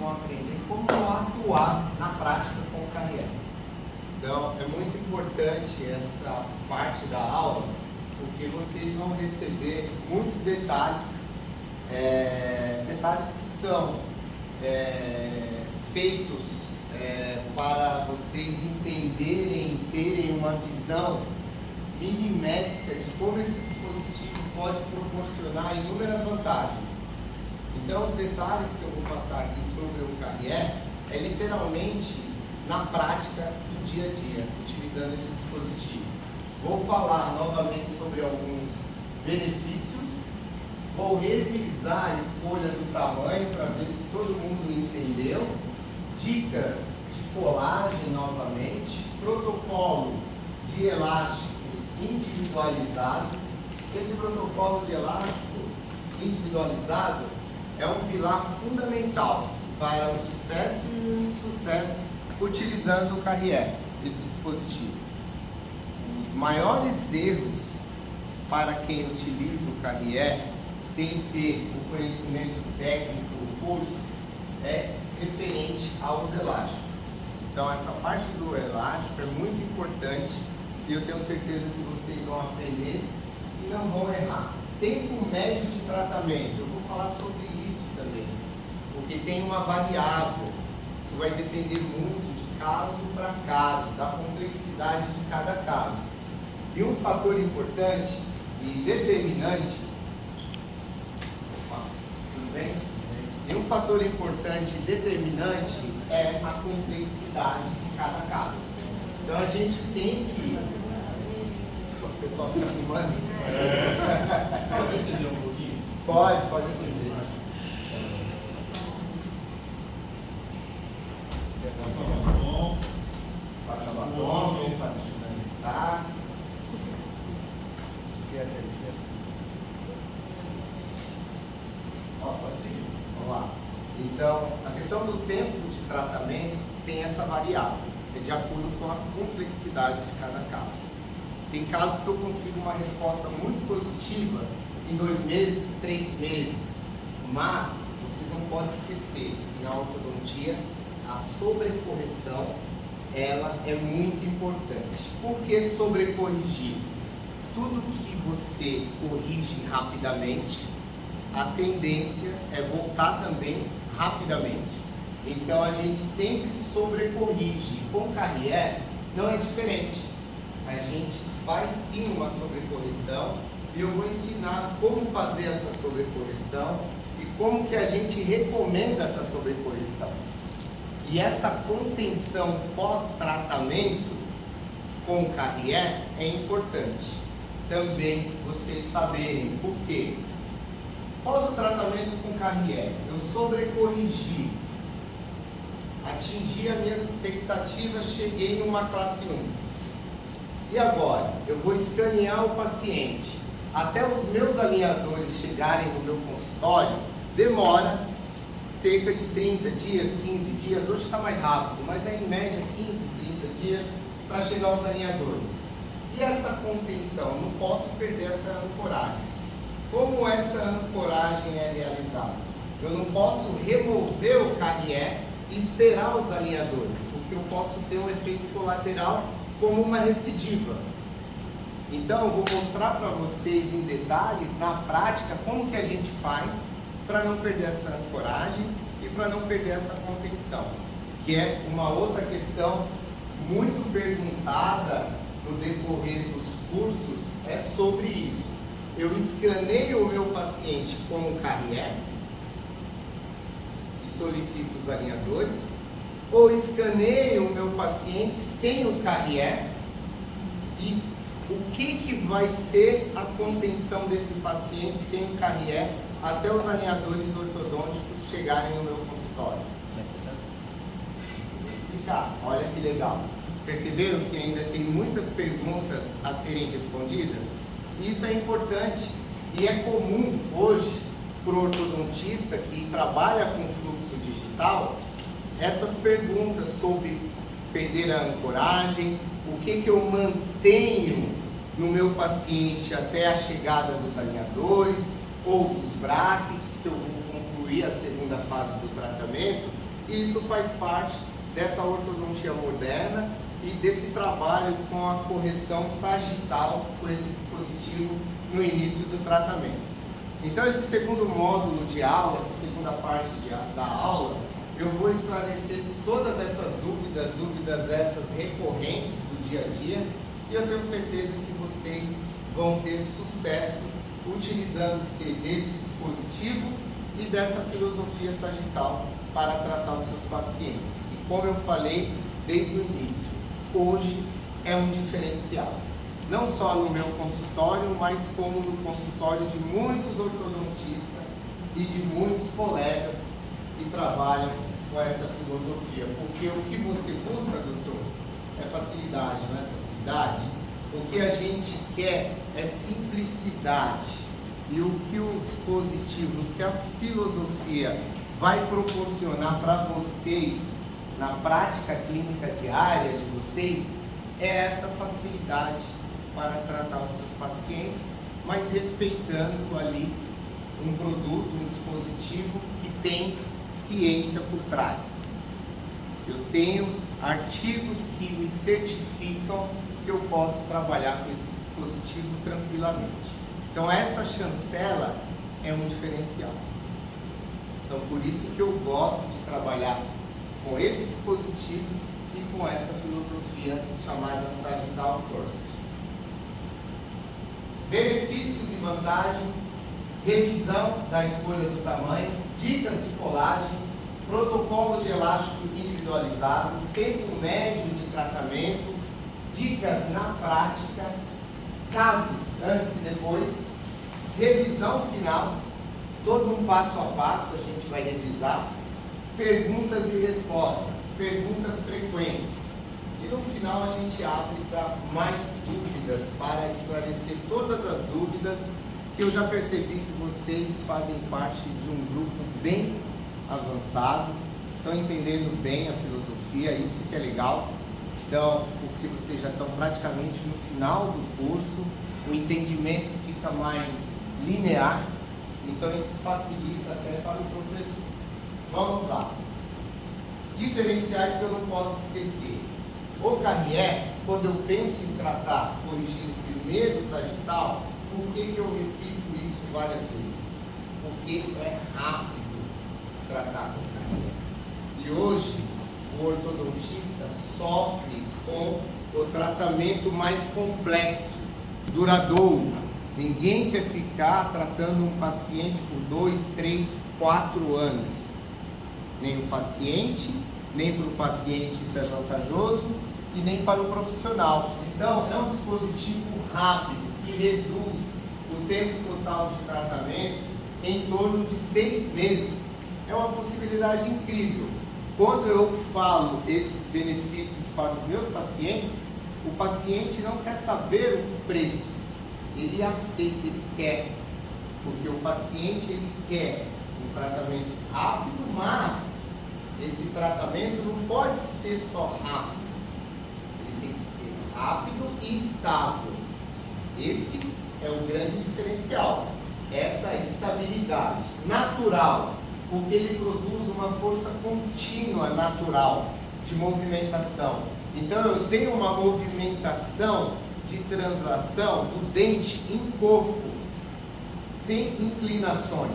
vão aprender como atuar na prática com o Carrier. Então, é muito importante essa parte da aula, porque vocês vão receber muitos detalhes, detalhes que são feitos para vocês entenderem e terem uma visão milimétrica de como esse dispositivo pode proporcionar inúmeras vantagens. Então, os detalhes que eu vou passar aqui sobre o Carrier é literalmente na prática do dia a dia, utilizando esse dispositivo. Vou falar novamente sobre alguns benefícios, vou revisar a escolha do tamanho para ver se todo mundo entendeu, dicas de colagem novamente, protocolo de elásticos individualizado. Esse protocolo de elástico individualizado é um pilar fundamental para o sucesso e o insucesso utilizando o Carrier, esse dispositivo. Os maiores erros para quem utiliza o Carrier sem ter o conhecimento técnico do curso é referente aos elásticos. Então, essa parte do elástico é muito importante e eu tenho certeza que vocês vão aprender e não vão errar. Tempo médio de tratamento, eu vou falar sobre isso também, porque tem uma variável, isso vai depender muito de caso para caso, da complexidade de cada caso. E um fator importante e determinante, tudo bem? E um fator importante e determinante é a complexidade de cada caso. Então a gente tem que... O pessoal se animando. Posso acender um pouquinho? Pode acender. Passa batom. Passa batom, para ajudar. Pode seguir. Vamos lá. Então, a questão do tempo de tratamento tem essa variável, é de acordo com a complexidade de cada caso. Tem casos que eu consigo uma resposta muito positiva em 2 meses, 3 meses, mas vocês não podem esquecer que na ortodontia a sobrecorreção ela é muito importante. Por que sobrecorrigir? Tudo que você corrige rapidamente, a tendência é voltar também rapidamente. Então a gente sempre sobrecorrige. Com o Carrier não é diferente. A gente faz sim uma sobrecorreção e eu vou ensinar como fazer essa sobrecorreção e como que a gente recomenda essa sobrecorreção. E essa contenção pós-tratamento com o Carrier é importante também vocês saberem por quê. Após o tratamento com Carrier, eu sobrecorrigi, atingi as minhas expectativas, cheguei numa classe 1. E agora? Eu vou escanear o paciente. Até os meus alinhadores chegarem no meu consultório, demora cerca de 30 dias, 15 dias, hoje está mais rápido, mas é em média 15, 30 dias para chegar aos alinhadores. E essa contenção? Eu não posso perder essa ancoragem. Como essa ancoragem é realizada? Eu não posso remover o Carrier e esperar os alinhadores, porque eu posso ter um efeito colateral como uma recidiva. Então eu vou mostrar para vocês em detalhes, na prática, como que a gente faz para não perder essa ancoragem e para não perder essa contenção, que é uma outra questão muito perguntada no decorrer dos cursos, é sobre isso. Eu escaneio o meu paciente com o Carrier e solicito os alinhadores, ou escaneio o meu paciente sem o Carrier e o que vai ser a contenção desse paciente sem o Carrier até os alinhadores ortodônticos chegarem no meu consultório. Vou explicar, olha que legal. Perceberam que ainda tem muitas perguntas a serem respondidas? Isso é importante e é comum hoje para o ortodontista que trabalha com fluxo digital essas perguntas sobre perder a ancoragem, o que eu mantenho no meu paciente até a chegada dos alinhadores ou dos brackets, que eu vou concluir a segunda fase do tratamento, E isso faz parte dessa ortodontia moderna e desse trabalho com a correção sagital com esse dispositivo no início do tratamento. Então, esse segundo módulo de aula, essa segunda parte da aula, eu vou esclarecer todas essas dúvidas essas recorrentes do dia a dia, e eu tenho certeza que vocês vão ter sucesso utilizando-se desse dispositivo e dessa filosofia sagital para tratar os seus pacientes. E como eu falei desde o início, hoje é um diferencial. Não só no meu consultório, mas como no consultório de muitos ortodontistas e de muitos colegas que trabalham com essa filosofia. Porque o que você busca, doutor, é facilidade, não é facilidade? O que a gente quer é simplicidade. E o que o dispositivo, o que a filosofia vai proporcionar para vocês, na prática clínica diária de vocês, é essa facilidade para tratar os seus pacientes, mas respeitando ali um produto, um dispositivo que tem ciência por trás. Eu tenho artigos que me certificam que eu posso trabalhar com esse dispositivo tranquilamente. Então essa chancela é um diferencial. Então por isso que eu gosto de trabalhar com esse dispositivo e com essa filosofia chamada Sagital First. Benefícios e vantagens, revisão da escolha do tamanho, dicas de colagem, protocolo de elástico individualizado, tempo médio de tratamento, dicas na prática, casos antes e depois, revisão final, todo um passo a passo a gente vai revisar, perguntas e respostas, perguntas frequentes. E no final a gente abre para mais dúvidas, para esclarecer todas as dúvidas, que eu já percebi que vocês fazem parte de um grupo bem avançado, estão entendendo bem a filosofia, isso que é legal. Então, porque vocês já estão praticamente no final do curso, o entendimento fica mais linear, então isso facilita até para o professor. Vamos lá. Diferenciais que eu não posso esquecer. O Carrier, quando eu penso em tratar, corrigindo primeiro o sagital, por que eu repito isso várias vezes? Porque é rápido tratar com o Carrier. E hoje, o ortodontista sofre com o tratamento mais complexo, duradouro. Ninguém quer ficar tratando um paciente por 2, 3, 4 anos. Nem o paciente, nem para o paciente isso é vantajoso, e nem para o profissional. Então, é um dispositivo rápido, que reduz o tempo total de tratamento em torno de 6 meses. É uma possibilidade incrível. Quando eu falo esses benefícios para os meus pacientes, o paciente não quer saber o preço, ele aceita, ele quer, porque o paciente ele quer um tratamento rápido, mas esse tratamento não pode ser só rápido, ele tem que ser rápido e estável. Esse é o grande diferencial, essa estabilidade natural, porque ele produz uma força contínua natural de movimentação. Então eu tenho uma movimentação de translação do dente em corpo, sem inclinações.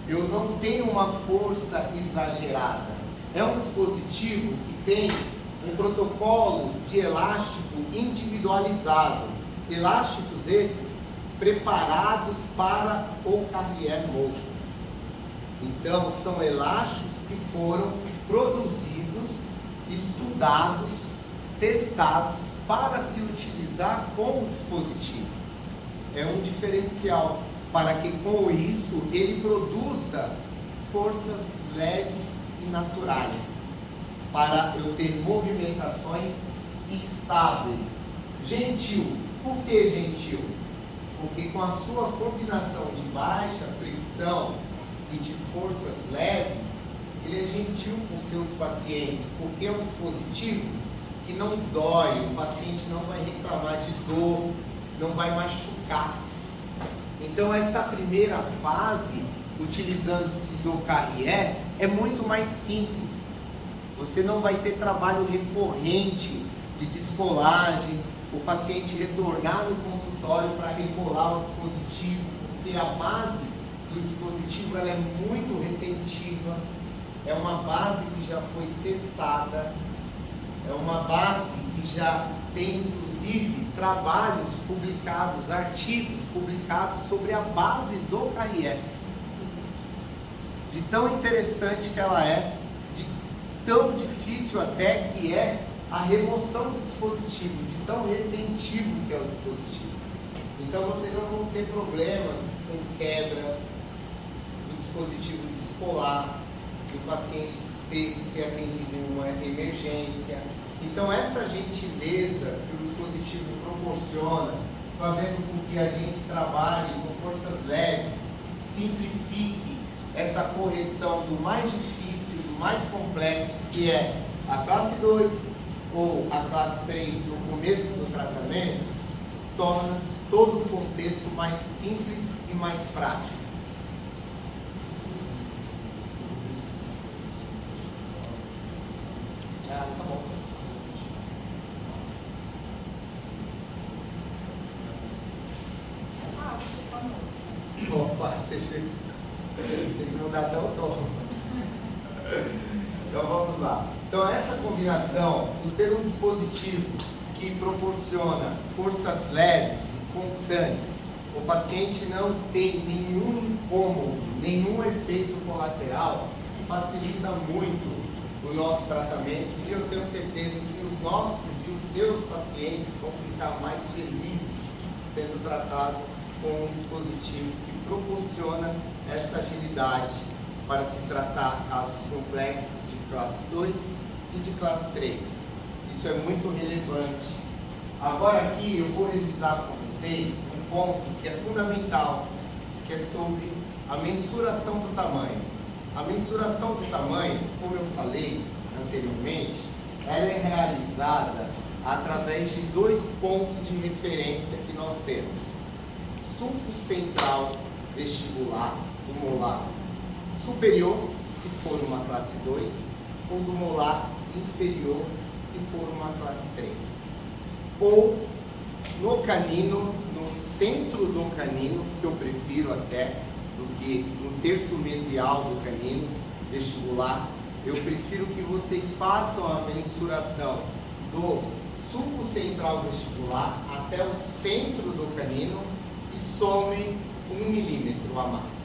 Eu não tenho uma força exagerada. É um dispositivo que tem um protocolo de elástico individualizado. Elásticos esses preparados para o Carrier Motion. Então, são elásticos que foram produzidos, estudados, testados para se utilizar com o dispositivo. É um diferencial para que com isso ele produza forças leves e naturais, para eu ter movimentações estáveis. Gentil. Por que gentil? Porque com a sua combinação de baixa fricção e de forças leves, ele é gentil com seus pacientes, porque é um dispositivo que não dói, o paciente não vai reclamar de dor, não vai machucar. Então essa primeira fase, utilizando-se do Carrier, é muito mais simples. Você não vai ter trabalho recorrente de descolagem, o paciente retornar no consultório para recolar o dispositivo, porque a base do dispositivo ela é muito retentiva, é uma base que já foi testada, é uma base que já tem inclusive trabalhos publicados, artigos publicados sobre a base do Carrier. De tão interessante que ela é, de tão difícil até que é a remoção do dispositivo, de tão retentivo que é o dispositivo. Então vocês não vão ter problemas com quebras do dispositivo descolar, do paciente ter que ser atendido em uma emergência. Então essa gentileza que o dispositivo proporciona, fazendo com que a gente trabalhe com forças leves, simplifique essa correção do mais difícil, do mais complexo, que é a classe 2 ou a classe 3 no começo do tratamento, torna-se todo o contexto mais simples e mais prático. Ah, tá bom. Opa, você tem que mudar até o tom. Então vamos lá. Então essa combinação, por ser um dispositivo que proporciona forças leves e constantes, o paciente não tem nenhum incômodo, nenhum efeito colateral, facilita muito o nosso tratamento e eu tenho certeza que os nossos e os seus pacientes vão ficar mais felizes sendo tratados com um dispositivo que proporciona essa agilidade para se tratar casos complexos de classe 2 e de classe 3. Isso é muito relevante. Agora aqui eu vou revisar com vocês um ponto que é fundamental, que é sobre a mensuração do tamanho. A mensuração do tamanho, como eu falei anteriormente, ela é realizada através de dois pontos de referência que nós temos. Sulco central vestibular do molar superior, se for uma classe 2, ou do molar inferior, se for uma classe 3. Ou no canino, no centro do canino, que eu prefiro até do que no terço mesial do canino vestibular, eu prefiro que vocês façam a mensuração do sulco central vestibular até o centro do canino e somem 1 milímetro a mais.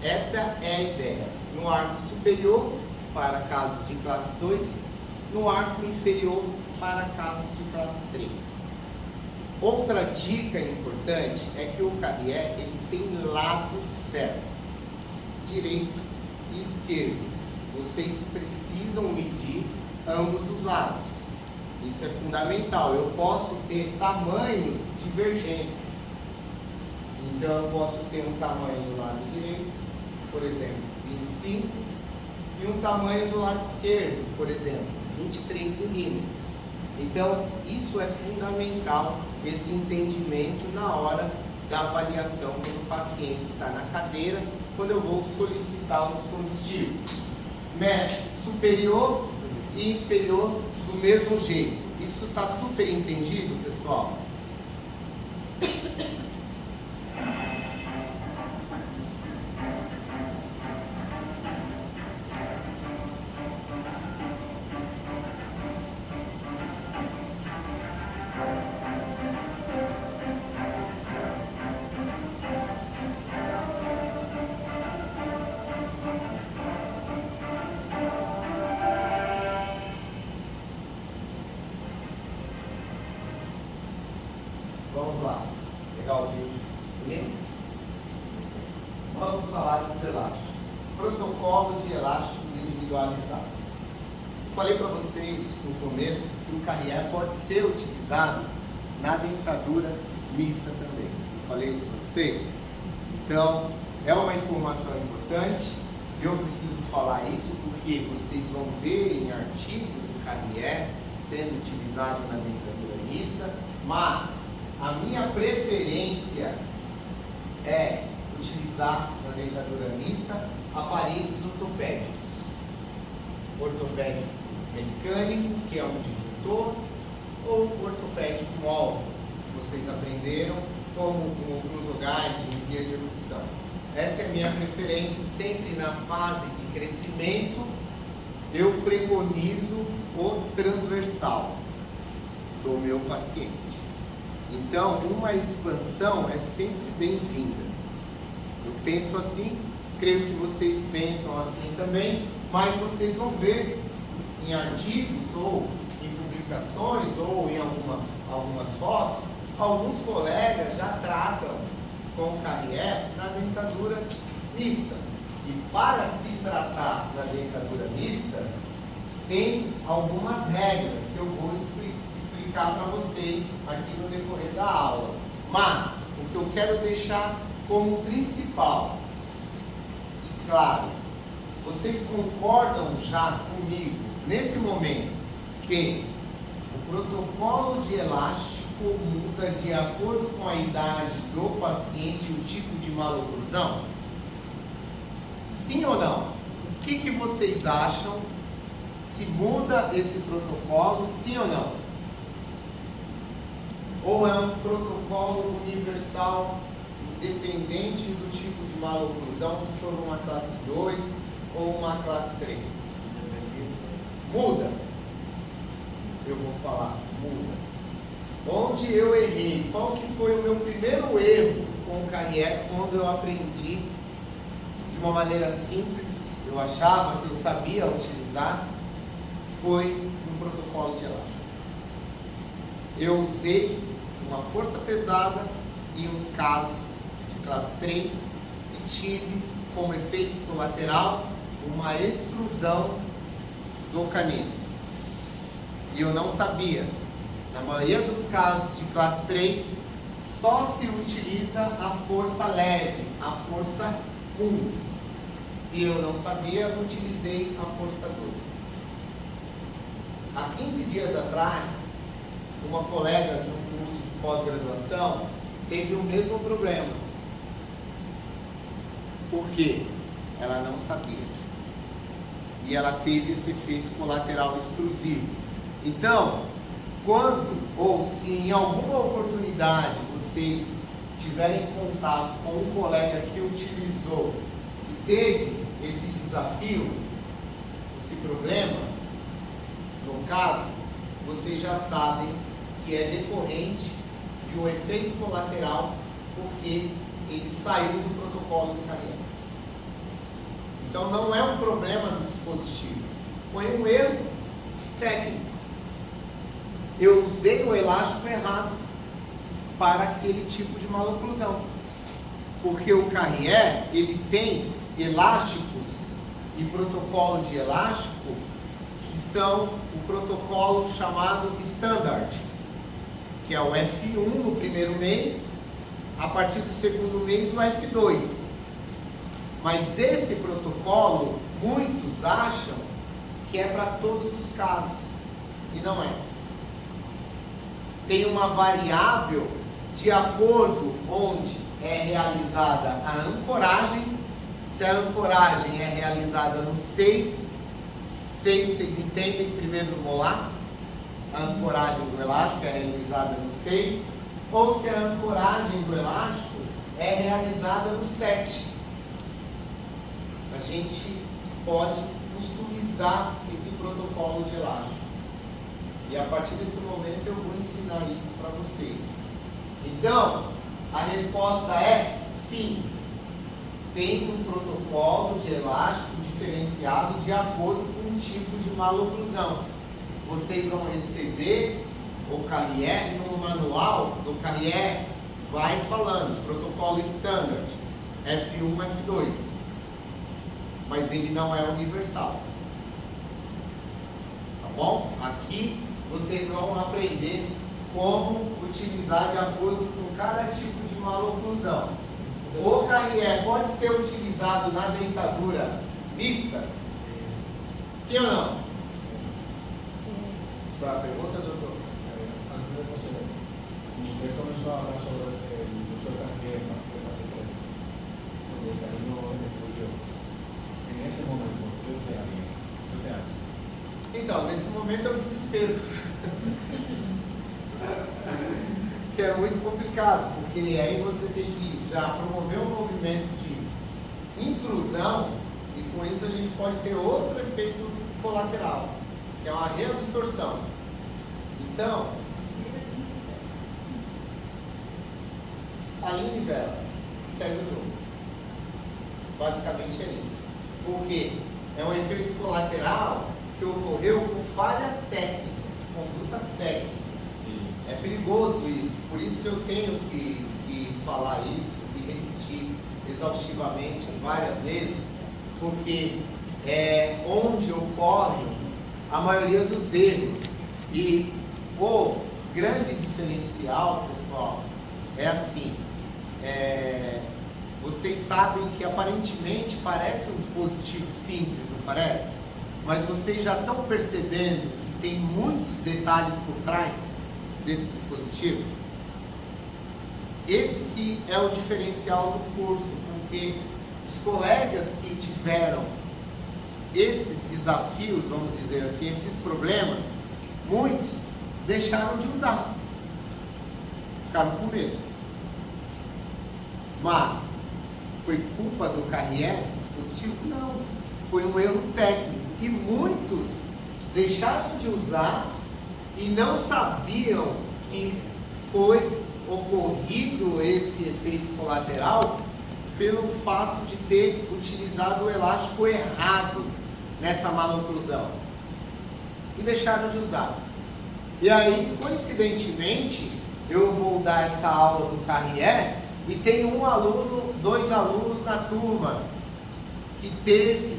Essa é a ideia. No arco superior, para casos de classe 2, no arco inferior, para casos de classe 3. Outra dica importante é que o Carrier ele tem lado certo, direito e esquerdo. Vocês precisam medir ambos os lados. Isso é fundamental. Eu posso ter tamanhos divergentes. Então eu posso ter um tamanho do lado direito, por exemplo, 25, e um tamanho do lado esquerdo, por exemplo, 23 milímetros. Então isso é fundamental, esse entendimento na hora da avaliação quando o paciente está na cadeira, quando eu vou solicitar o dispositivo. Meço superior e inferior do mesmo jeito. Isso está super entendido, pessoal? Vamos lá, pegar o vídeo. Beleza? Vamos falar dos elásticos. Protocolo de elásticos individualizado. Falei para vocês no começo que o Carrier pode ser utilizado na dentadura mista também. Falei isso para vocês? Então, é uma informação importante. Eu preciso falar isso porque vocês vão ver em artigos o Carrier sendo utilizado na dentadura mista, mas a minha preferência é utilizar na dentadura mista aparelhos ortopédicos. ortopédico mecânico, que é um disjuntor, ou ortopédico móvel. Vocês aprenderam como um cruzoguide, um guia de erudição. Essa é a minha preferência, sempre na fase de crescimento, eu preconizo o transversal do meu paciente. Então, uma expansão é sempre bem-vinda. Eu penso assim, creio que vocês pensam assim também, mas vocês vão ver em artigos ou em publicações ou em algumas fotos, alguns colegas já tratam com o Carrière na dentadura mista. E para se tratar na dentadura mista, tem algumas regras que eu vou explicar para vocês aqui no decorrer da aula. Mas, o que eu quero deixar como principal, e claro, vocês concordam já comigo, nesse momento, que o protocolo de elástico muda de acordo com a idade do paciente e o tipo de maloclusão? Sim ou não? O que vocês acham? Se muda esse protocolo, sim ou não? Ou é um protocolo universal, independente do tipo de maloclusão, se for uma classe 2 ou uma classe 3? Muda. Eu vou falar, muda. Onde eu errei? Qual que foi o meu primeiro erro com o Carrière quando eu aprendi de uma maneira simples, eu achava que eu sabia utilizar, foi um protocolo de elástico. Eu usei uma força pesada em um caso de classe 3 e tive como efeito colateral uma extrusão do canino. E eu não sabia. Na maioria dos casos de classe 3, só se utiliza a força leve, a força 1. E eu não sabia, utilizei a força 2. Há 15 dias atrás, uma colega de um curso de pós-graduação teve o mesmo problema. Por quê? Ela não sabia. E ela teve esse efeito colateral extrusivo. Então, quando ou se em alguma oportunidade vocês tiverem contato com um colega que utilizou e teve esse desafio, esse problema, no caso, vocês já sabem que é decorrente de um efeito colateral porque ele saiu do protocolo do Carrière. Então não é um problema do dispositivo, foi um erro técnico. Eu usei o elástico errado para aquele tipo de maloclusão. Porque o Carrière, ele tem elásticos e protocolo de elástico que são o protocolo chamado Standard, que é o F1 no primeiro mês, a partir do segundo mês o F2. Mas esse protocolo, muitos acham que é para todos os casos, e não é. Tem uma variável de acordo onde é realizada a ancoragem. Se a ancoragem é realizada no 6, vocês entendem primeiro molar? A ancoragem do elástico é realizada no 6, ou se a ancoragem do elástico é realizada no 7. A gente pode customizar esse protocolo de elástico. E a partir desse momento eu vou ensinar isso para vocês. Então, a resposta é sim. Tem um protocolo de elástico diferenciado de acordo com o tipo de maloclusão. Vocês vão receber o Carrière no manual do Carrière, vai falando, protocolo standard, F1, F2. Mas ele não é universal. Tá bom? Aqui vocês vão aprender como utilizar de acordo com cada tipo de maloclusão. O Carrière pode ser utilizado na dentadura mista? Sim ou não? Sim. Para a pergunta, doutor? Antes de proceder, usted comenzó a hablar sobre el uso de Carrière en fase 3, donde el camino estudió. En ese momento, ¿qué usted haría? ¿Qué usted hace? Então, nesse momento é um desespero. Que é muito complicado, porque aí você tem que já promover um movimento de intrusão e com isso a gente pode ter outro efeito colateral, que é uma reabsorção. Então, ali nivela, segue o jogo. Basicamente é isso. Porque é um efeito colateral que ocorreu por falha técnica, de conduta técnica. É perigoso isso, por isso que eu tenho que falar isso e repetir exaustivamente várias vezes, porque é onde ocorrem a maioria dos erros. E o grande diferencial, pessoal, é assim, vocês sabem que aparentemente parece um dispositivo simples, não parece? Mas vocês já estão percebendo que tem muitos detalhes por trás desse dispositivo? Esse que é o diferencial do curso, porque os colegas que tiveram esses desafios, vamos dizer assim, esses problemas, muitos deixaram de usar, ficaram com medo. Mas foi culpa do Carrier, dispositivo? Não, foi um erro técnico e muitos deixaram de usar e não sabiam que foi ocorrido esse efeito colateral pelo fato de ter utilizado o elástico errado nessa maloclusão e deixaram de usar. E aí, coincidentemente, eu vou dar essa aula do Carrier e tem dois alunos na turma que teve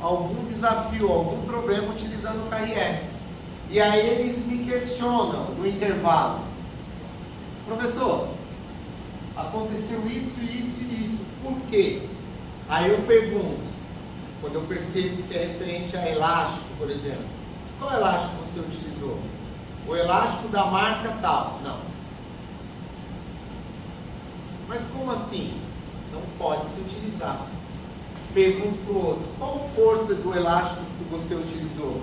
algum desafio, algum problema utilizando o Carrier. E aí eles me questionam no intervalo: professor, aconteceu isso, isso e isso, por quê? Aí eu pergunto, quando eu percebo que é referente a elástico, por exemplo, qual elástico você utilizou? O elástico da marca tal. Não. Mas como assim? Não pode se utilizar. Pergunto para o outro, qual força do elástico que você utilizou?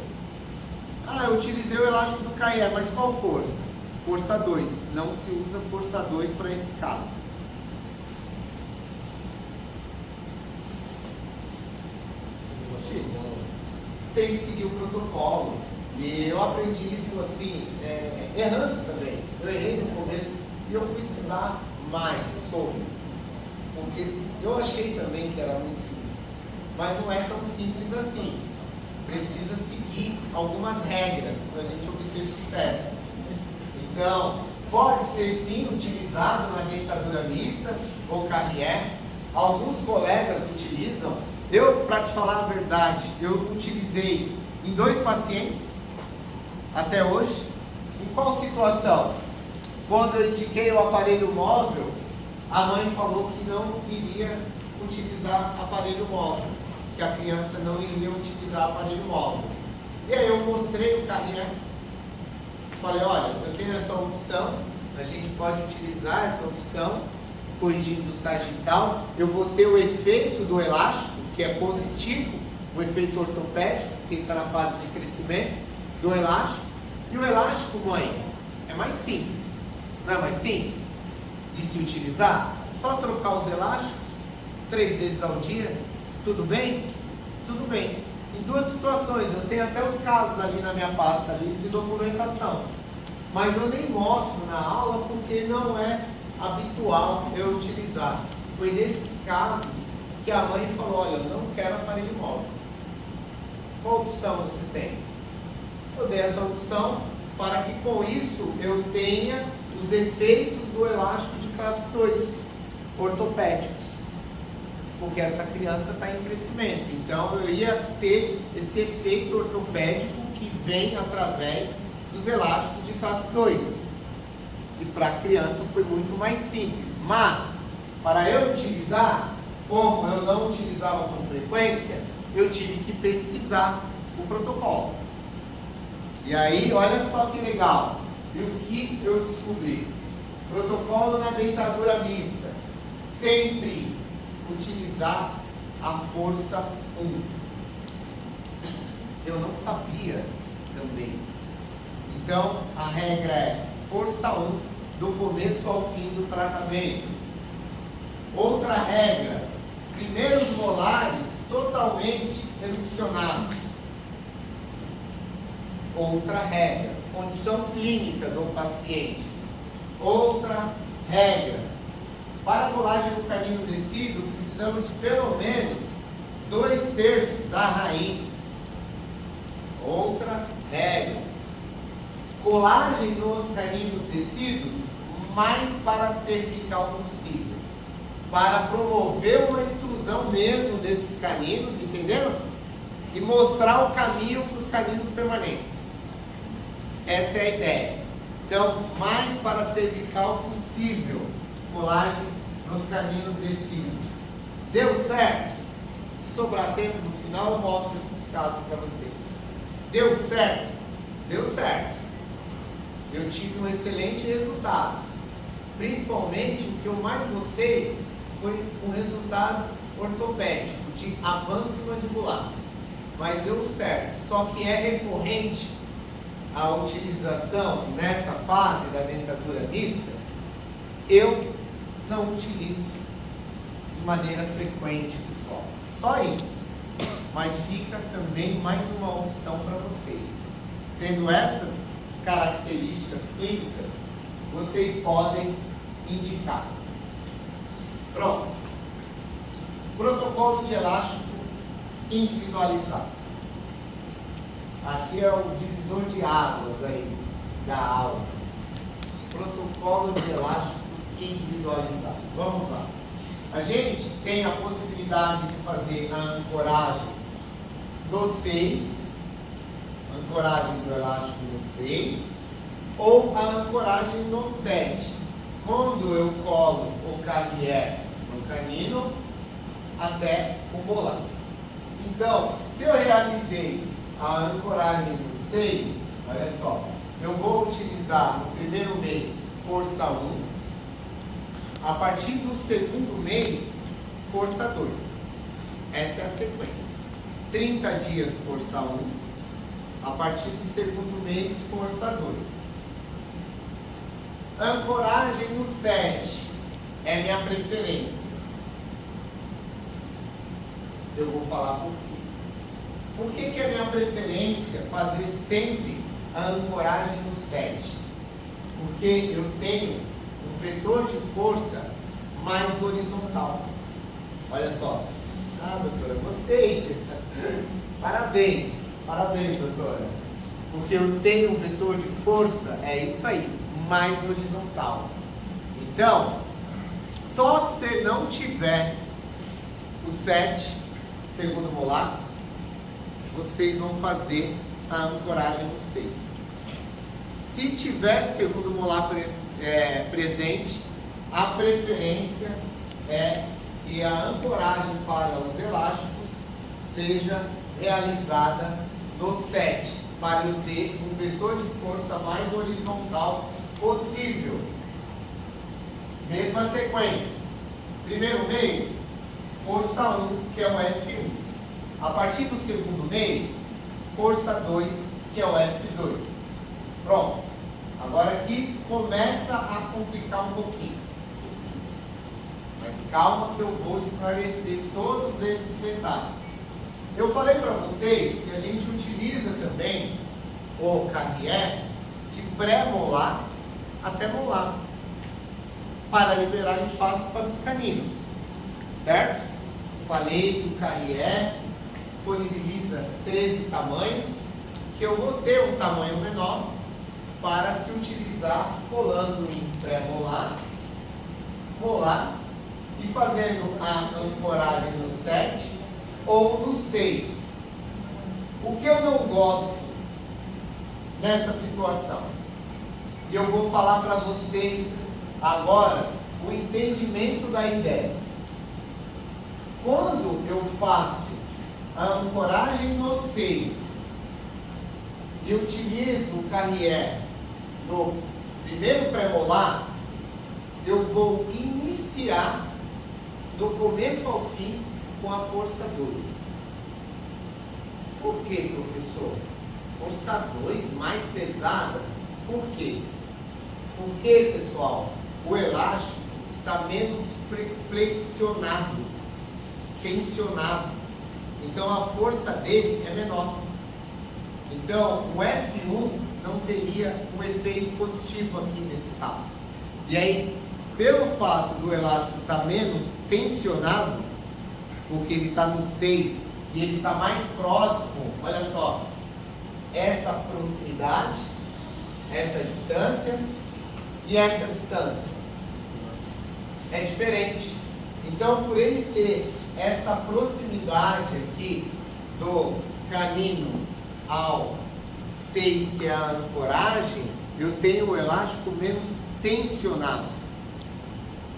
Ah, eu utilizei o elástico do Carrier, mas qual força? Força 2. Não se usa força 2 para esse caso. Tem que seguir o protocolo. E eu aprendi isso assim, errando também. Eu errei no começo e eu fui estudar mais sobre. Porque eu achei também que era muito simples. Mas não é tão simples assim. Precisa seguir algumas regras para a gente obter sucesso. Então, pode ser sim utilizado na dentadura mista ou Carrier. Alguns colegas utilizam. Eu, para te falar a verdade, eu utilizei em 2 pacientes até hoje. Em qual situação? Quando eu indiquei o aparelho móvel, a mãe falou que não iria utilizar aparelho móvel, que a criança não iria utilizar aparelho móvel. E aí eu mostrei o Carrier, falei, olha, eu tenho essa opção, a gente pode utilizar essa opção, corrigindo o sagital, eu vou ter o efeito do elástico, que é positivo, o efeito ortopédico, que está na fase de crescimento do elástico. E o elástico, mãe, é mais simples, não é mais simples de se utilizar? É só trocar os elásticos 3 vezes ao dia, tudo bem? Tudo bem. Em 2 situações, eu tenho até os casos ali na minha pasta ali de documentação, mas eu nem mostro na aula porque não é habitual eu utilizar. Foi nesses casos que a mãe falou, olha, eu não quero aparelho móvel. Qual opção você tem? Eu dei essa opção para que com isso eu tenha os efeitos do elástico de classe 2, ortopédicos. Porque essa criança está em crescimento. Então eu ia ter esse efeito ortopédico que vem através dos elásticos de classe 2. E para a criança foi muito mais simples. Mas, para eu utilizar, como eu não utilizava com frequência, eu tive que pesquisar o protocolo. E aí, olha só que legal. E o que eu descobri? Protocolo na dentadura mista. Sempre utilizar a força 1. Eu não sabia também. Então, a regra é força 1 do começo ao fim do tratamento. Outra regra, primeiros molares totalmente erupcionados. Outra regra, condição clínica do paciente. Outra regra, para a colagem do canino descido, precisamos de pelo menos 2/3 da raiz. Outra regra, colagem nos caninos descidos, mais para cervical possível, para promover uma extrusão mesmo desses caninos, entenderam? E mostrar o caminho para os caninos permanentes. Essa é a ideia. Então, mais para cervical possível, colagem nos caninos descidos. Deu certo? Se sobrar tempo no final, eu mostro esses casos para vocês. Deu certo? Deu certo. Eu tive um excelente resultado. Principalmente, o que eu mais gostei foi um resultado ortopédico, de avanço mandibular. Mas deu certo. Só que é recorrente a utilização nessa fase da dentadura mista, eu não utilizo de maneira frequente, pessoal. Só isso. Mas fica também mais uma opção para vocês. Tendo essas características clínicas, vocês podem indicar. Pronto. Protocolo de elástico individualizado. Aqui é o divisor de águas aí da aula. Protocolo de elástico individualizado. Vamos lá. A gente tem a possibilidade de fazer a ancoragem no 6, ancoragem do elástico no 6, ou a ancoragem no 7, quando eu colo o carrier no canino até o molar. Então, se eu realizei a ancoragem no 6, olha só, eu vou utilizar no primeiro mês força 1, a partir do segundo mês, força 2. Essa é a sequência. 30 dias, força 1, a partir do segundo mês, força 2. Ancoragem no 7 é minha preferência. Eu vou falar por quê. Por que é minha preferência fazer sempre a ancoragem no 7? Porque eu tenho um vetor de força mais horizontal. Olha só. Ah, doutora, gostei. Parabéns. Parabéns, doutora. Porque eu tenho um vetor de força, é isso aí, mais horizontal. Então, só se não tiver o 7, segundo molar, vocês vão fazer a ancoragem no 6. Se tiver segundo molar presente, a preferência é que a ancoragem para os elásticos seja realizada no 7, para eu ter um vetor de força mais horizontal possível. Mesma sequência. Primeiro mês, força 1, que é o F1. A partir do segundo mês, força 2, que é o F2. Pronto. Agora aqui começa a complicar um pouquinho. Mas calma que eu vou esclarecer todos esses detalhes. Eu falei para vocês que a gente utiliza também o carrier de pré-molar até molar, para liberar espaço para os caninos. Certo? Falei que o carrier disponibiliza 13 tamanhos, que eu vou ter um tamanho menor para se utilizar colando em pré-molar, molar e fazendo a ancoragem no 7 ou no 6. O que eu não gosto nessa situação? E eu vou falar para vocês agora o entendimento da ideia. Quando eu faço a ancoragem no 6 e utilizo o carrier no primeiro pré-molar, eu vou iniciar do começo ao fim com a força 2. Por que, professor? Força força 2 mais pesada. Por quê? Porque, pessoal, o elástico está menos flexionado, tensionado. Então a força dele é menor. Então o F1 não teria um efeito positivo aqui nesse caso. E aí, pelo fato do elástico estar menos tensionado, porque ele está no 6 e ele está mais próximo, olha só, essa proximidade, essa distância e essa distância é diferente. Então, por ele ter essa proximidade aqui do canino ao 6, que é a ancoragem, eu tenho o elástico menos tensionado.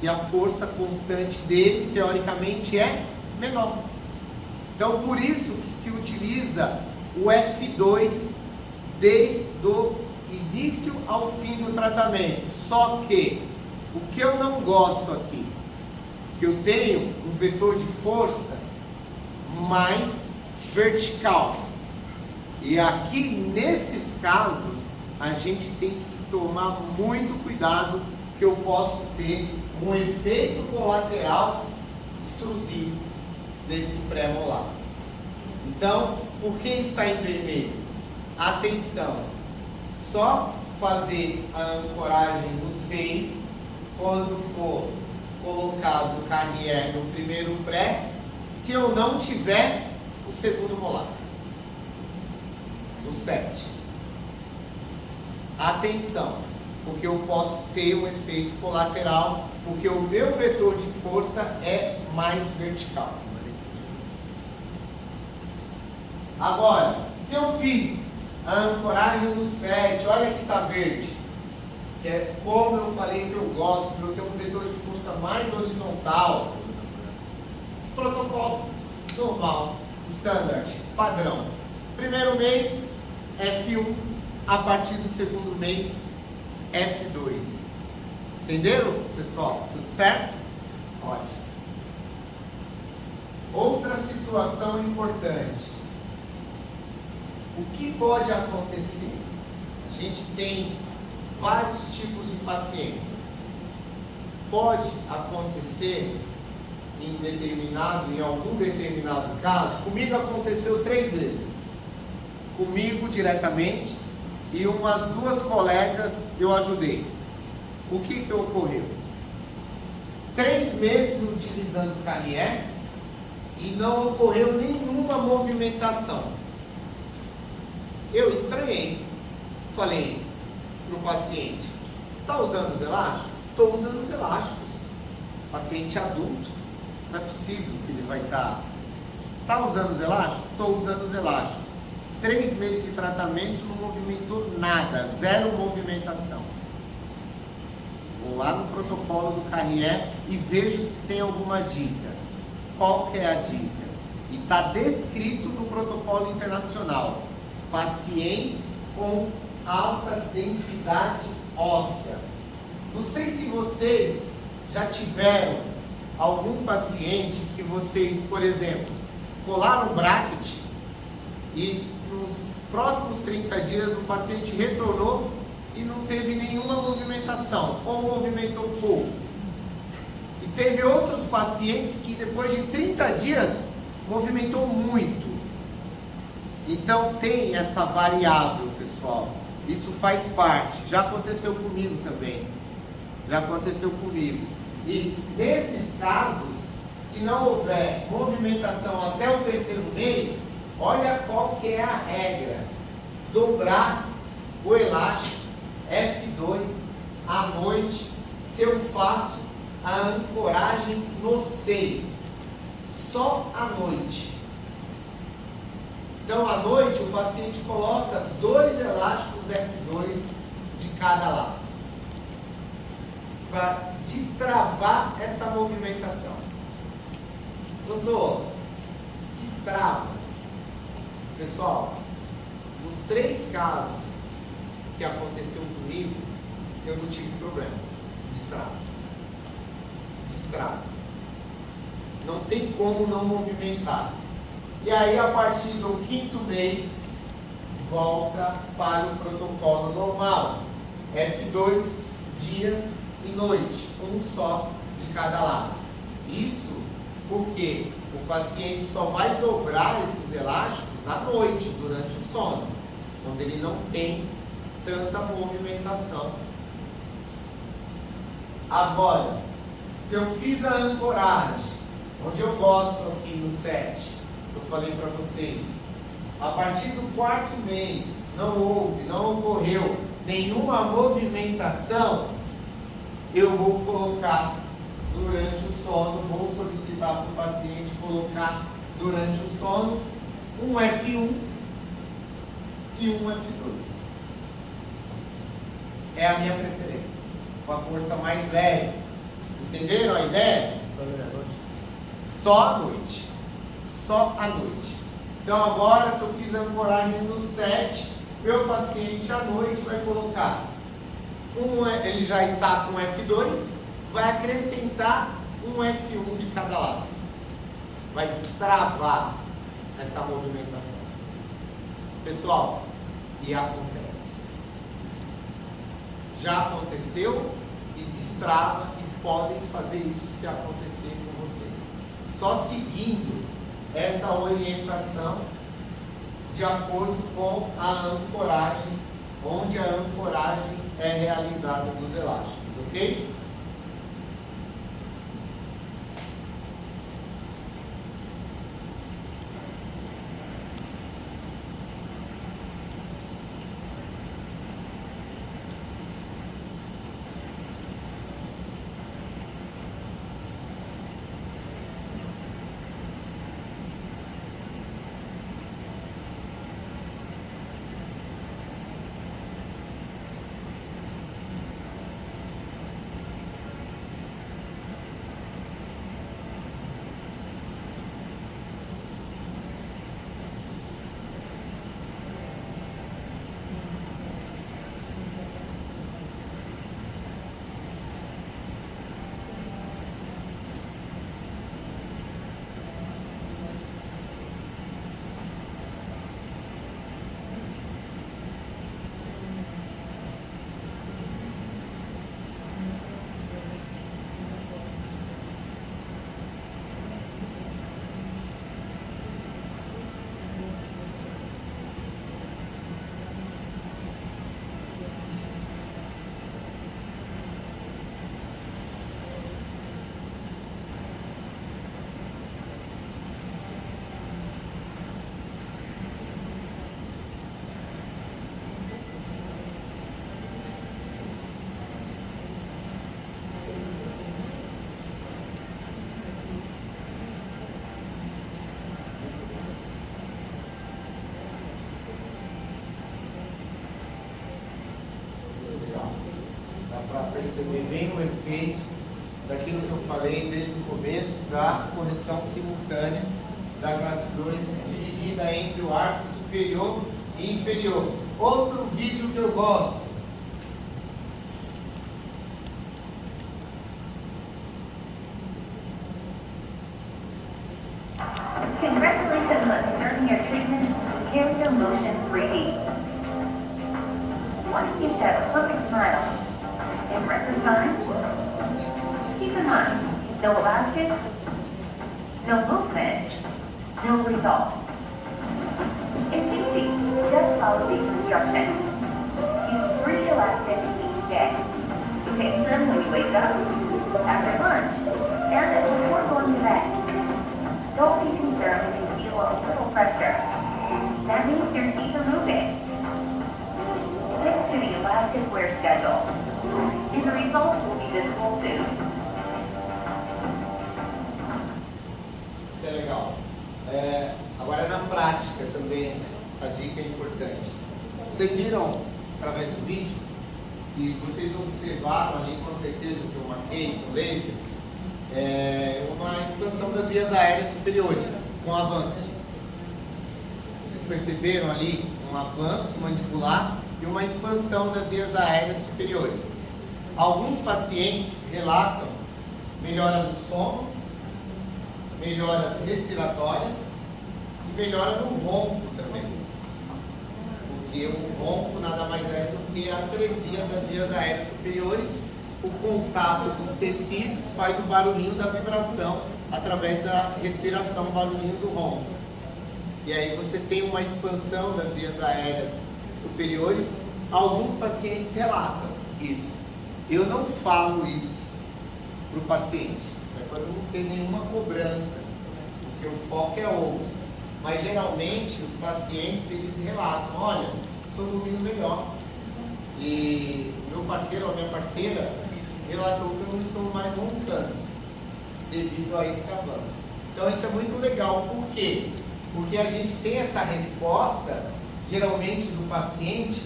E a força constante dele, teoricamente, é menor. Então, por isso que se utiliza o F2 desde o início ao fim do tratamento. Só que, o que eu não gosto aqui, que eu tenho um vetor de força mais vertical. E aqui, nesses casos, a gente tem que tomar muito cuidado, que eu posso ter um efeito colateral extrusivo desse pré-molar. Então, por que está em vermelho? Atenção, só fazer a ancoragem no 6 quando for colocado o carrier no primeiro pré, se eu não tiver o segundo molar, o 7. Atenção, porque eu posso ter um efeito colateral, porque o meu vetor de força é mais vertical. Agora, se eu fiz a ancoragem no 7, olha que está verde, que é como eu falei que eu gosto, para eu ter um vetor de força mais horizontal. Protocolo normal, standard, padrão. Primeiro mês, F1, a partir do segundo mês, F2. Entenderam, pessoal? Tudo certo? Ótimo. Outra situação importante. O que pode acontecer? A gente tem vários tipos de pacientes. Pode acontecer em algum determinado caso. Comigo aconteceu 3 vezes. Comigo diretamente e umas 2 colegas eu ajudei. O que ocorreu? 3 meses utilizando o carrier e não ocorreu nenhuma movimentação. Eu estranhei. Falei para o paciente: está usando os elásticos? Estou usando os elásticos. Paciente adulto, não é possível que ele vai estar. Está usando os elásticos? Estou usando os elásticos. 3 meses de tratamento, não movimentou nada, 0 movimentação. Vou lá no protocolo do carrier e vejo se tem alguma dica. Qual que é a dica? E está descrito no protocolo internacional: pacientes com alta densidade óssea. Não sei se vocês já tiveram algum paciente que vocês, por exemplo, colaram o bracket e nos próximos 30 dias o paciente retornou e não teve nenhuma movimentação, ou movimentou pouco. E teve outros pacientes que depois de 30 dias movimentou muito. Então tem essa variável, pessoal. Isso faz parte. Já aconteceu comigo também. Já aconteceu comigo. E nesses casos, se não houver movimentação até o 3º mês, olha qual que é a regra: dobrar o elástico F2 à noite, se eu faço a ancoragem no 6, só à noite. Então à noite o paciente coloca 2 elásticos F2 de cada lado, para destravar essa movimentação. Doutor, destrava. Pessoal, nos 3 casos que aconteceu comigo, eu não tive problema. Destrava. Destrava. Não tem como não movimentar. E aí, a partir do 5º mês, volta para o protocolo normal. F2, dia e noite, um só de cada lado. Isso porque o paciente só vai dobrar esses elásticos à noite, durante o sono, quando ele não tem tanta movimentação. Agora, se eu fiz a ancoragem, onde eu gosto aqui no 7, eu falei para vocês, a partir do 4º mês não ocorreu nenhuma movimentação, eu vou colocar durante o sono, vou solicitar para o paciente colocar durante o sono um F1 e um F2. É a minha preferência, com a força mais leve. Entenderam a ideia? Só à noite. Só à noite. Então agora, se eu fiz a ancoragem no 7, meu paciente à noite vai colocar ele já está com F2, vai acrescentar um F1 de cada lado. Vai destravar essa movimentação. Pessoal, e acontece. Já aconteceu e destrava, e podem fazer isso se acontecer com vocês. Só seguindo essa orientação de acordo com a ancoragem, onde a ancoragem é realizada dos elásticos, ok? Perceber bem o efeito daquilo que eu falei desde o começo, da correção simultânea da classe 2 dividida entre o arco superior e inferior. Outro vídeo que eu gosto. Congratulations on starting your treatment with Carrier Motion 3D. Want to keep that perfect smile in record time? Keep in mind, no elastics, no movement, no results. It's easy. Just follow these instructions. Use 3 elastics each day. Change them when you wake up, after lunch, and before going to bed. Don't be concerned if you feel a little pressure. That means your teeth are moving. Stick to the elastic wear schedule, and the results will be visible soon. Que legal. Agora na prática também, essa dica é importante. Vocês viram, através do vídeo, e vocês observaram ali com certeza que eu marquei com laser, uma expansão das vias aéreas superiores, com avanço. Vocês perceberam ali um avanço mandibular e uma expansão das vias aéreas superiores. Alguns pacientes relatam melhora no sono, melhoras respiratórias e melhora no ronco também. O Porque o ronco nada mais é do que a atresia das vias aéreas superiores. O contato dos tecidos faz o barulhinho da vibração através da respiração, o barulhinho do ronco. E aí você tem uma expansão das vias aéreas superiores. Alguns pacientes relatam isso. Eu não falo isso para o paciente, para não ter nenhuma cobrança, porque o foco é outro. Mas geralmente os pacientes eles relatam, olha, estou dormindo melhor. E meu parceiro ou minha parceira relatou que eu não estou mais roncando devido a esse avanço. Então isso é muito legal, por quê? Porque a gente tem essa resposta, geralmente do paciente,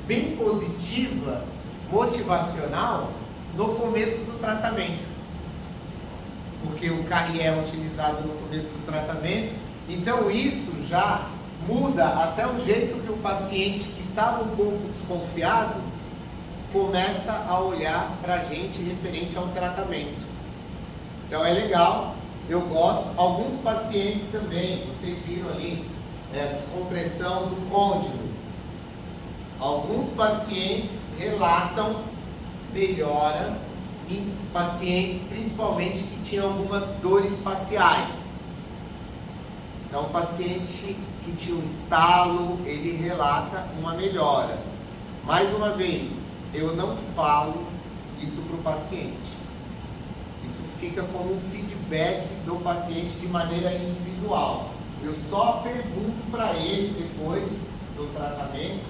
bem positiva, motivacional, no começo do tratamento. Porque o Carrier é utilizado no começo do tratamento, então isso já muda até o jeito que o paciente que estava um pouco desconfiado começa a olhar para a gente referente ao tratamento. Então é legal, eu gosto. Alguns pacientes também, vocês viram ali, a descompressão do côndilo. Alguns pacientes relatam melhoras em pacientes, principalmente que tinham algumas dores faciais. Então, o paciente que tinha um estalo, ele relata uma melhora. Mais uma vez, eu não falo isso para o paciente. Isso fica como um feedback do paciente de maneira individual. Eu só pergunto para ele depois do tratamento,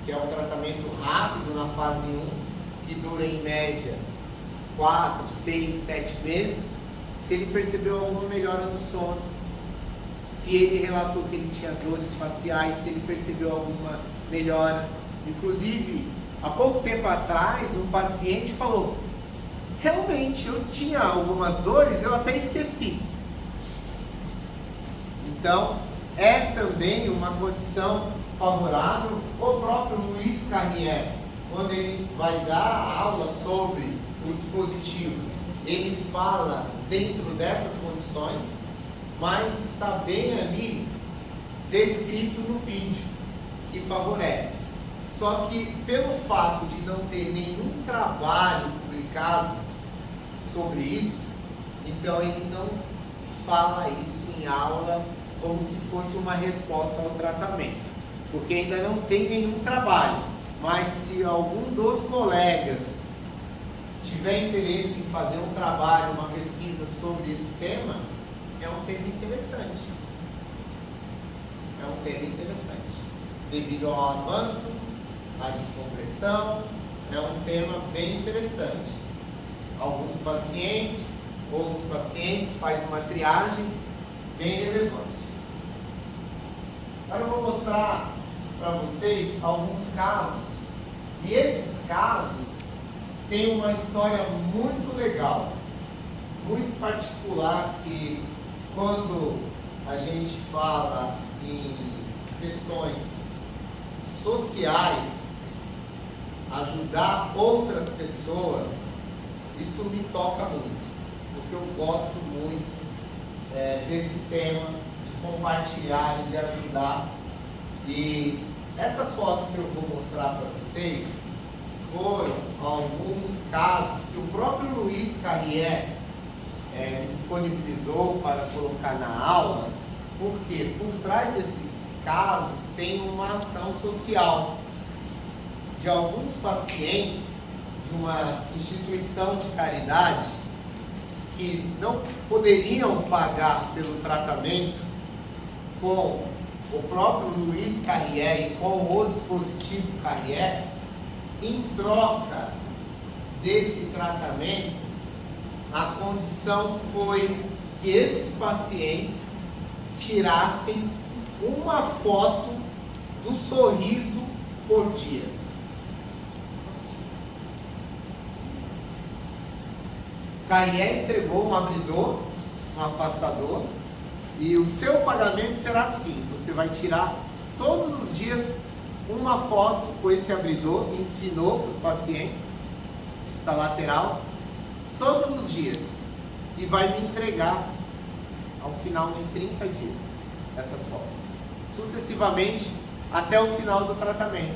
que é um tratamento rápido na fase 1, que dura em média 4, 6, 7 meses, se ele percebeu alguma melhora no sono, se ele relatou que ele tinha dores faciais, se ele percebeu alguma melhora. Inclusive, há pouco tempo atrás, um paciente falou, realmente eu tinha algumas dores, eu até esqueci. Então, é também uma condição favorável. O próprio Luiz Carrier, quando ele vai dar a aula sobre o dispositivo, ele fala dentro dessas condições, mas está bem ali descrito no vídeo, que favorece. Só que pelo fato de não ter nenhum trabalho publicado sobre isso, então ele não fala isso em aula como se fosse uma resposta ao tratamento, porque ainda não tem nenhum trabalho. Mas se algum dos colegas tiver interesse em fazer um trabalho, uma pesquisa sobre esse tema, é um tema interessante. É um tema interessante. Devido ao avanço, à descompressão, é um tema bem interessante. Alguns pacientes, outros pacientes fazem uma triagem bem relevante. Agora eu vou mostrar para vocês alguns casos. E esses casos têm uma história muito legal, muito particular, que quando a gente fala em questões sociais, ajudar outras pessoas, isso me toca muito, porque eu gosto muito desse tema, de compartilhar e de ajudar. E essas fotos que eu vou mostrar para vocês foram alguns casos que o próprio Luiz Carrier me disponibilizou para colocar na aula, porque por trás desses casos tem uma ação social de alguns pacientes de uma instituição de caridade que não poderiam pagar pelo tratamento com o próprio Luiz Carrier e com o dispositivo Carrier. Em troca desse tratamento, a condição foi que esses pacientes tirassem uma foto do sorriso por dia. Carrier entregou um abridor, um afastador, e o seu pagamento será assim: você vai tirar todos os dias uma foto com esse abridor, ensinou para os pacientes, vista lateral, todos os dias, e vai me entregar ao final de 30 dias essas fotos. Sucessivamente, até o final do tratamento.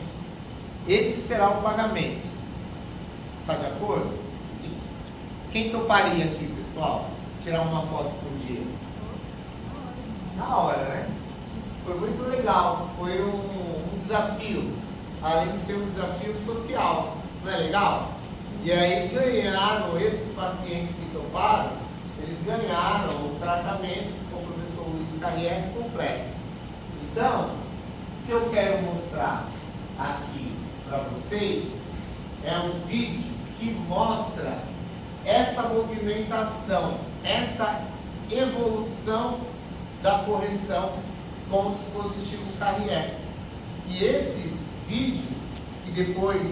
Esse será o pagamento. Está de acordo? Sim. Quem toparia aqui, pessoal? Tirar uma foto por dia? Na hora, né? Foi muito legal. Foi um desafio. Além de ser um desafio social. Não é legal? E aí ganharam, esses pacientes que toparam, eles ganharam o tratamento com o professor Luiz Carrier completo. Então, o que eu quero mostrar aqui para vocês é um vídeo que mostra essa movimentação, essa evolução da correção com o dispositivo Carrier. E esses vídeos, que depois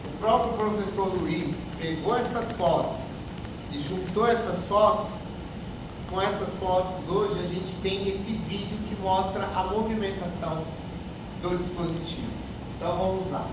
o próprio professor Luiz pegou essas fotos e juntou essas fotos, com essas fotos hoje a gente tem esse vídeo que mostra a movimentação do dispositivo. Então vamos lá.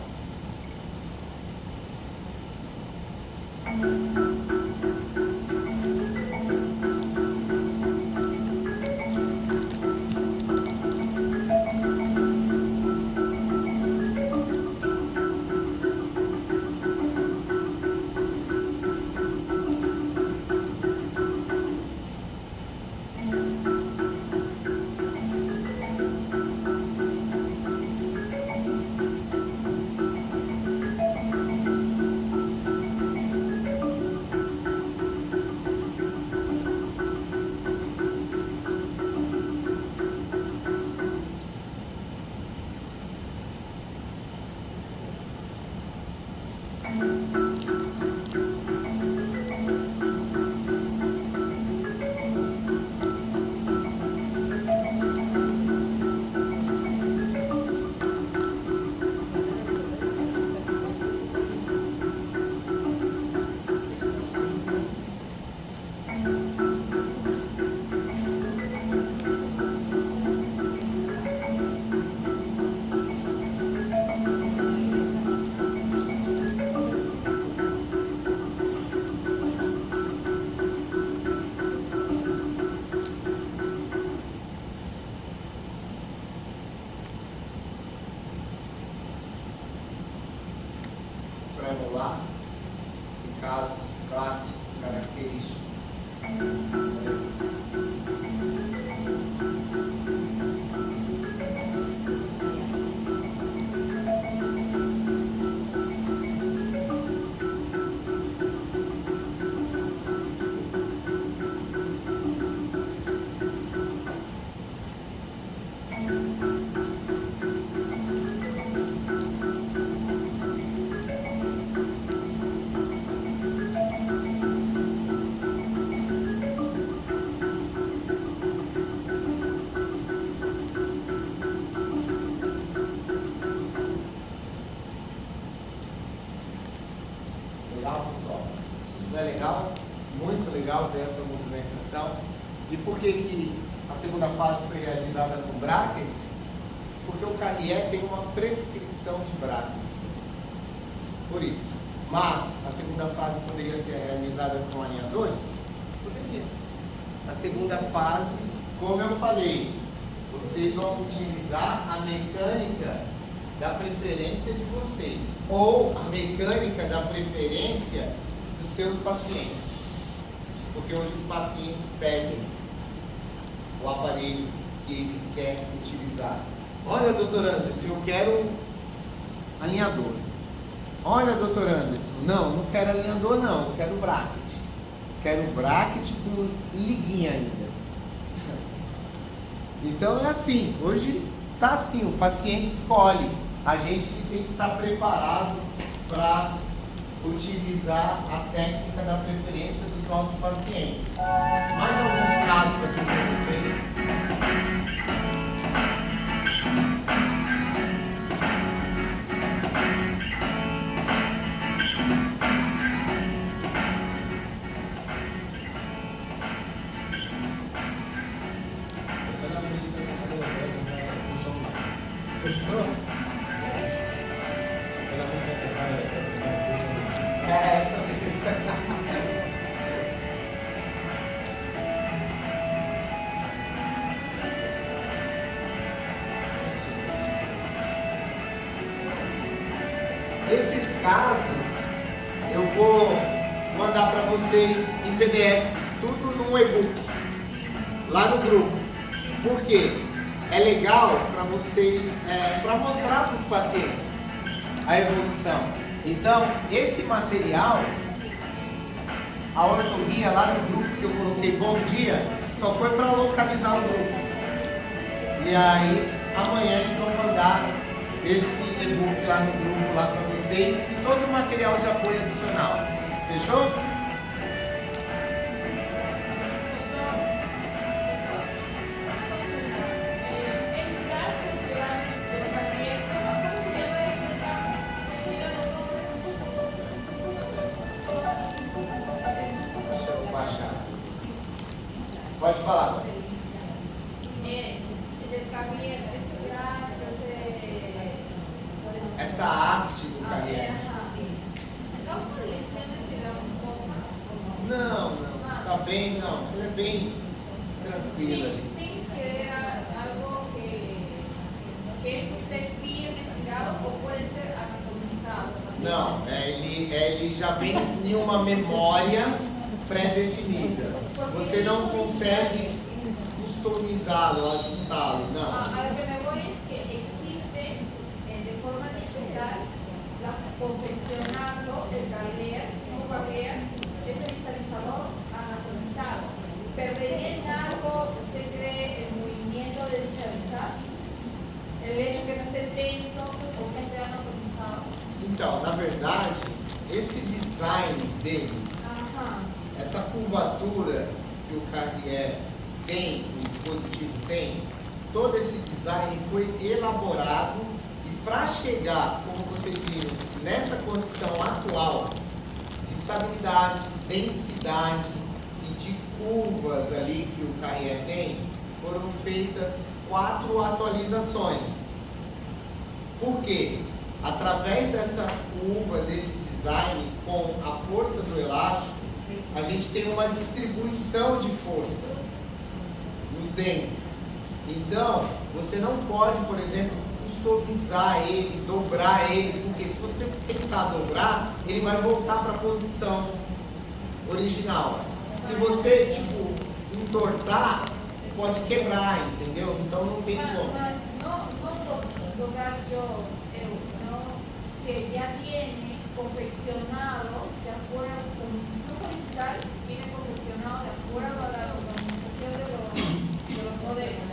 Premolar, no caso clássico, característico. Legal, pessoal? Não é legal? Muito legal ver essa movimentação. E por que a segunda fase foi realizada com brackets? Porque o Carrier tem uma prescrição de brackets. Por isso. Mas a segunda fase poderia ser realizada com alinhadores? Poderia. A segunda fase, como eu falei, vocês vão utilizar a mecânica da preferência de vocês, ou a mecânica da preferência dos seus pacientes, porque hoje os pacientes pedem o aparelho que ele quer utilizar. Olha, doutor Anderson, eu quero alinhador. Olha, doutor Anderson, não quero alinhador não, eu quero bracket. Quero bracket com liguinha ainda. Então é assim, hoje tá assim, o paciente escolhe. A gente que tem que estar preparado para utilizar a técnica da preferência dos nossos pacientes. Mais alguns casos aqui para vocês. Esa es la música que sale de un son. Gostou? Esa es la música que sale de un son. É essa mesmo. Esses casos eu vou mandar para vocês em PDF, tudo num e-book, lá no grupo. Por quê? É legal para vocês, para mostrar para os pacientes a evolução. Então, esse material, a ortoguia lá no grupo que eu coloquei bom dia, só foi para localizar o grupo. E aí, amanhã eles vão mandar esse e-book lá no grupo, lá para vocês, e todo o material de apoio adicional. Fechou? Deixa eu baixar. Pode falar. Essa haste do carreira. Não, tá bem, não. Ela é bem tranquila ali. Tem que ver algo que esto esté bien investigado o puede ser anatomizado. Não, ele já vem em uma memória pré-definida. Você não consegue customizá-lo, ajustá-lo, não. A lo que me voy es que existe de forma digital confeccionando el carrier, un carrier, ese digitalizador anatomizado. ¿Perdería en algo, usted cree, el movimiento de digitalizar? El hecho que no esté tenso o que esté anatomizado. Então, na verdade, esse design dele, Ajá. essa curvatura que o Carrier tem, o dispositivo tem, todo esse design foi elaborado e para chegar, como vocês viram, nessa condição atual de estabilidade, densidade e de curvas ali que o Carrier tem, foram feitas 4 atualizações. Por quê? Através dessa curva, desse design, com a força do elástico, a gente tem uma distribuição de força nos dentes. Então, você não pode, por exemplo, customizar ele, dobrar ele, porque se você tentar dobrar, ele vai voltar para a posição original. Se você, entortar, pode quebrar, entendeu? Então não tem como. Mas no dobrar yo, sino que ya viene confeccionado de acuerdo con un flujo digital, viene confeccionado de acuerdo a la organización de los modelos.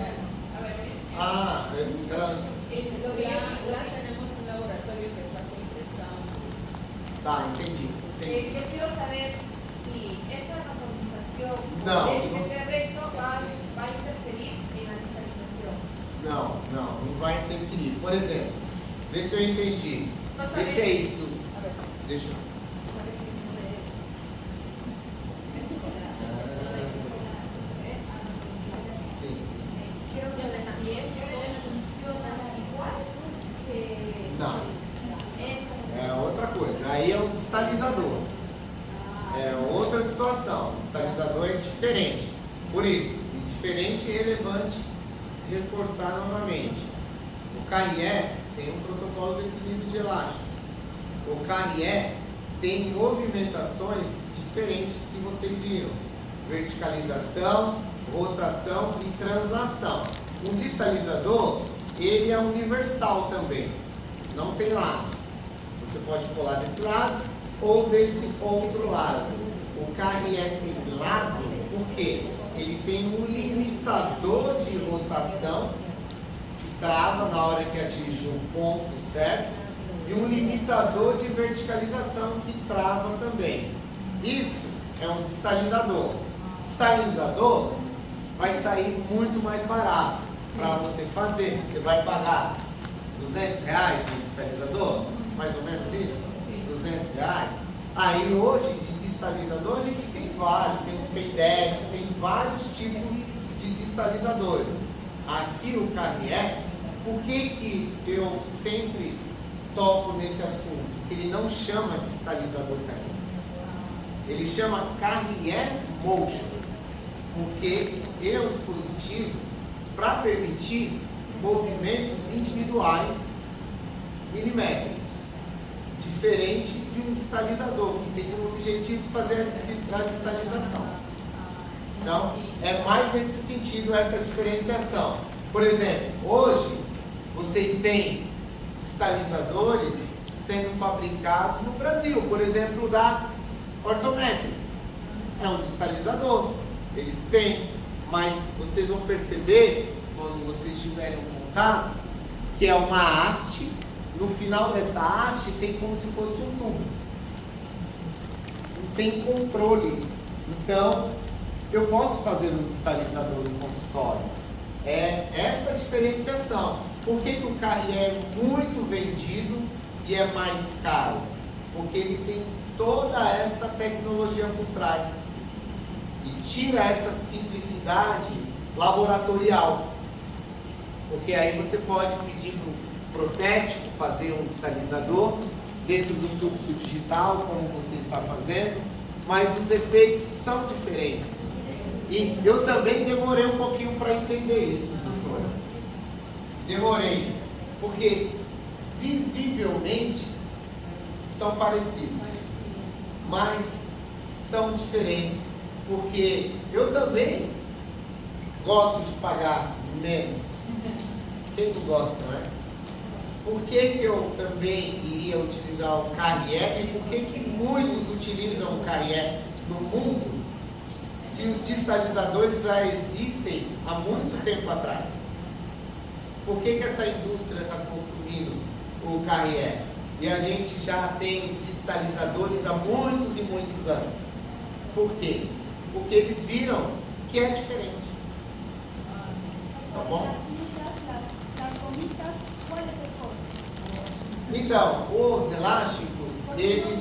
A ver, Ah, lo que yo tenemos un laboratorio que está impresando. tá, entendi. yo quiero saber si esa anatomización, No, el hecho que no. esté recto, va a interferir en la digitalización. Não vai interferir. Por exemplo, vê se eu entendi. Vê se é isso. Deixa eu. Sim. Quiero saber si eso funciona igual que... Não. Eso. É outra coisa. Aí é o distalizador. É outra situação. O distalizador é diferente. Por isso, diferente e relevante reforçar novamente. O Carrier tem um protocolo definido de elásticos. O Carrier tem movimentações diferentes que vocês viram. Verticalização, rotação e translação. Um distalizador, ele é universal também. Não tem lado. Você pode colar desse lado ou desse outro lado. O Carrier tem lado porque ele tem um limitador de rotação que trava na hora que atinge um ponto certo e um limitador de verticalização que trava também. Isso é um distalizador. Distalizador vai sair muito mais barato para você fazer. Você vai pagar R$200 no distalizador? Mais ou menos isso? R$200. Aí hoje de distalizador a gente tem vários, tem os Paydex, tem vários tipos de distalizadores. Aqui o Carrier, por que eu sempre toco nesse assunto? Que ele não chama distalizador Carrier. Ele chama Carrier Motion, porque ele é um dispositivo para permitir movimentos individuais milimétricos, de um distalizador, que tem como objetivo fazer a distalização. Então, é mais nesse sentido essa diferenciação. Por exemplo, hoje, vocês têm distalizadores sendo fabricados no Brasil. Por exemplo, da Ortometric. É um distalizador. Eles têm, mas vocês vão perceber, quando vocês tiverem um contato, que é uma haste. No final dessa haste tem como se fosse um tubo. Não tem controle. Então, eu posso fazer um distalizador no consultório. É essa diferenciação. Por que que o Carrier é muito vendido e é mais caro? Porque ele tem toda essa tecnologia por trás. E tira essa simplicidade laboratorial. Porque aí você pode pedir para o protético fazer um distalizador dentro do fluxo digital, como você está fazendo, mas os efeitos são diferentes. E eu também demorei um pouquinho para entender isso, doutora. Demorei, porque visivelmente são parecidos, mas são diferentes, porque eu também gosto de pagar menos. Quem não gosta, né? Por que que eu também iria utilizar o Carrier e por que que muitos utilizam o Carrier no mundo, se os distalizadores já existem há muito tempo atrás? Por que que essa indústria está consumindo o Carrier? E a gente já tem os distalizadores há muitos e muitos anos. Por quê? Porque eles viram que é diferente. Tá bom? Então, os elásticos, eles...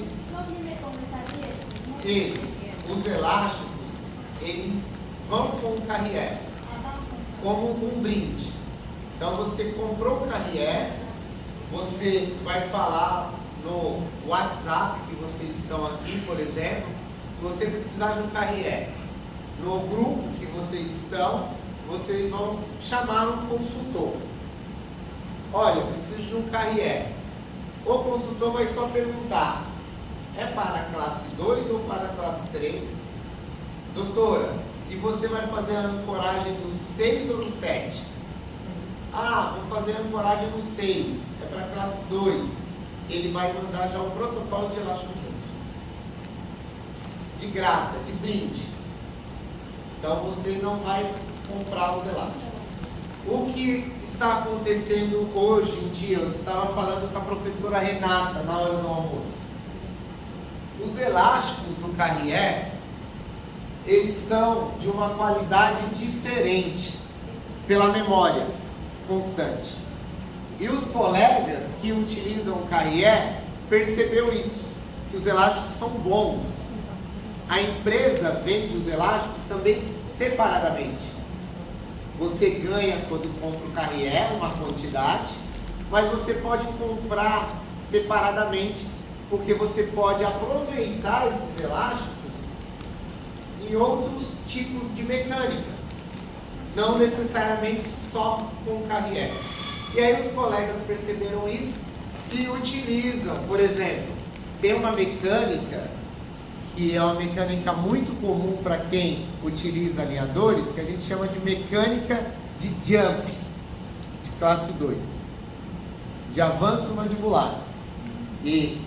Isso, os elásticos, eles vão com o Carrier, como um brinde. Então, você comprou o Carrier, você vai falar no WhatsApp, que vocês estão aqui, por exemplo, se você precisar de um Carrier. No grupo que vocês estão, vocês vão chamar um consultor. Olha, eu preciso de um Carrier. O consultor vai só perguntar: é para a classe 2 ou para a classe 3? Doutora, e você vai fazer a ancoragem no 6 ou no 7? Ah, vou fazer a ancoragem no 6, é para a classe 2. Ele vai mandar já um protocolo de elástico junto. De graça, de brinde. Então você não vai comprar os elásticos. O que está acontecendo hoje em dia, eu estava falando com a professora Renata na hora do almoço. Os elásticos do Carrier, eles são de uma qualidade diferente pela memória constante. E os colegas que utilizam o Carrier percebeu isso, que os elásticos são bons. A empresa vende os elásticos também separadamente. Você ganha quando compra o Carrier uma quantidade, mas você pode comprar separadamente, porque você pode aproveitar esses elásticos em outros tipos de mecânicas, não necessariamente só com o Carrier. E aí os colegas perceberam isso e utilizam, por exemplo, tem uma mecânica que é uma mecânica muito comum para quem utiliza alinhadores, que a gente chama de mecânica de jump, de classe 2, de avanço mandibular. E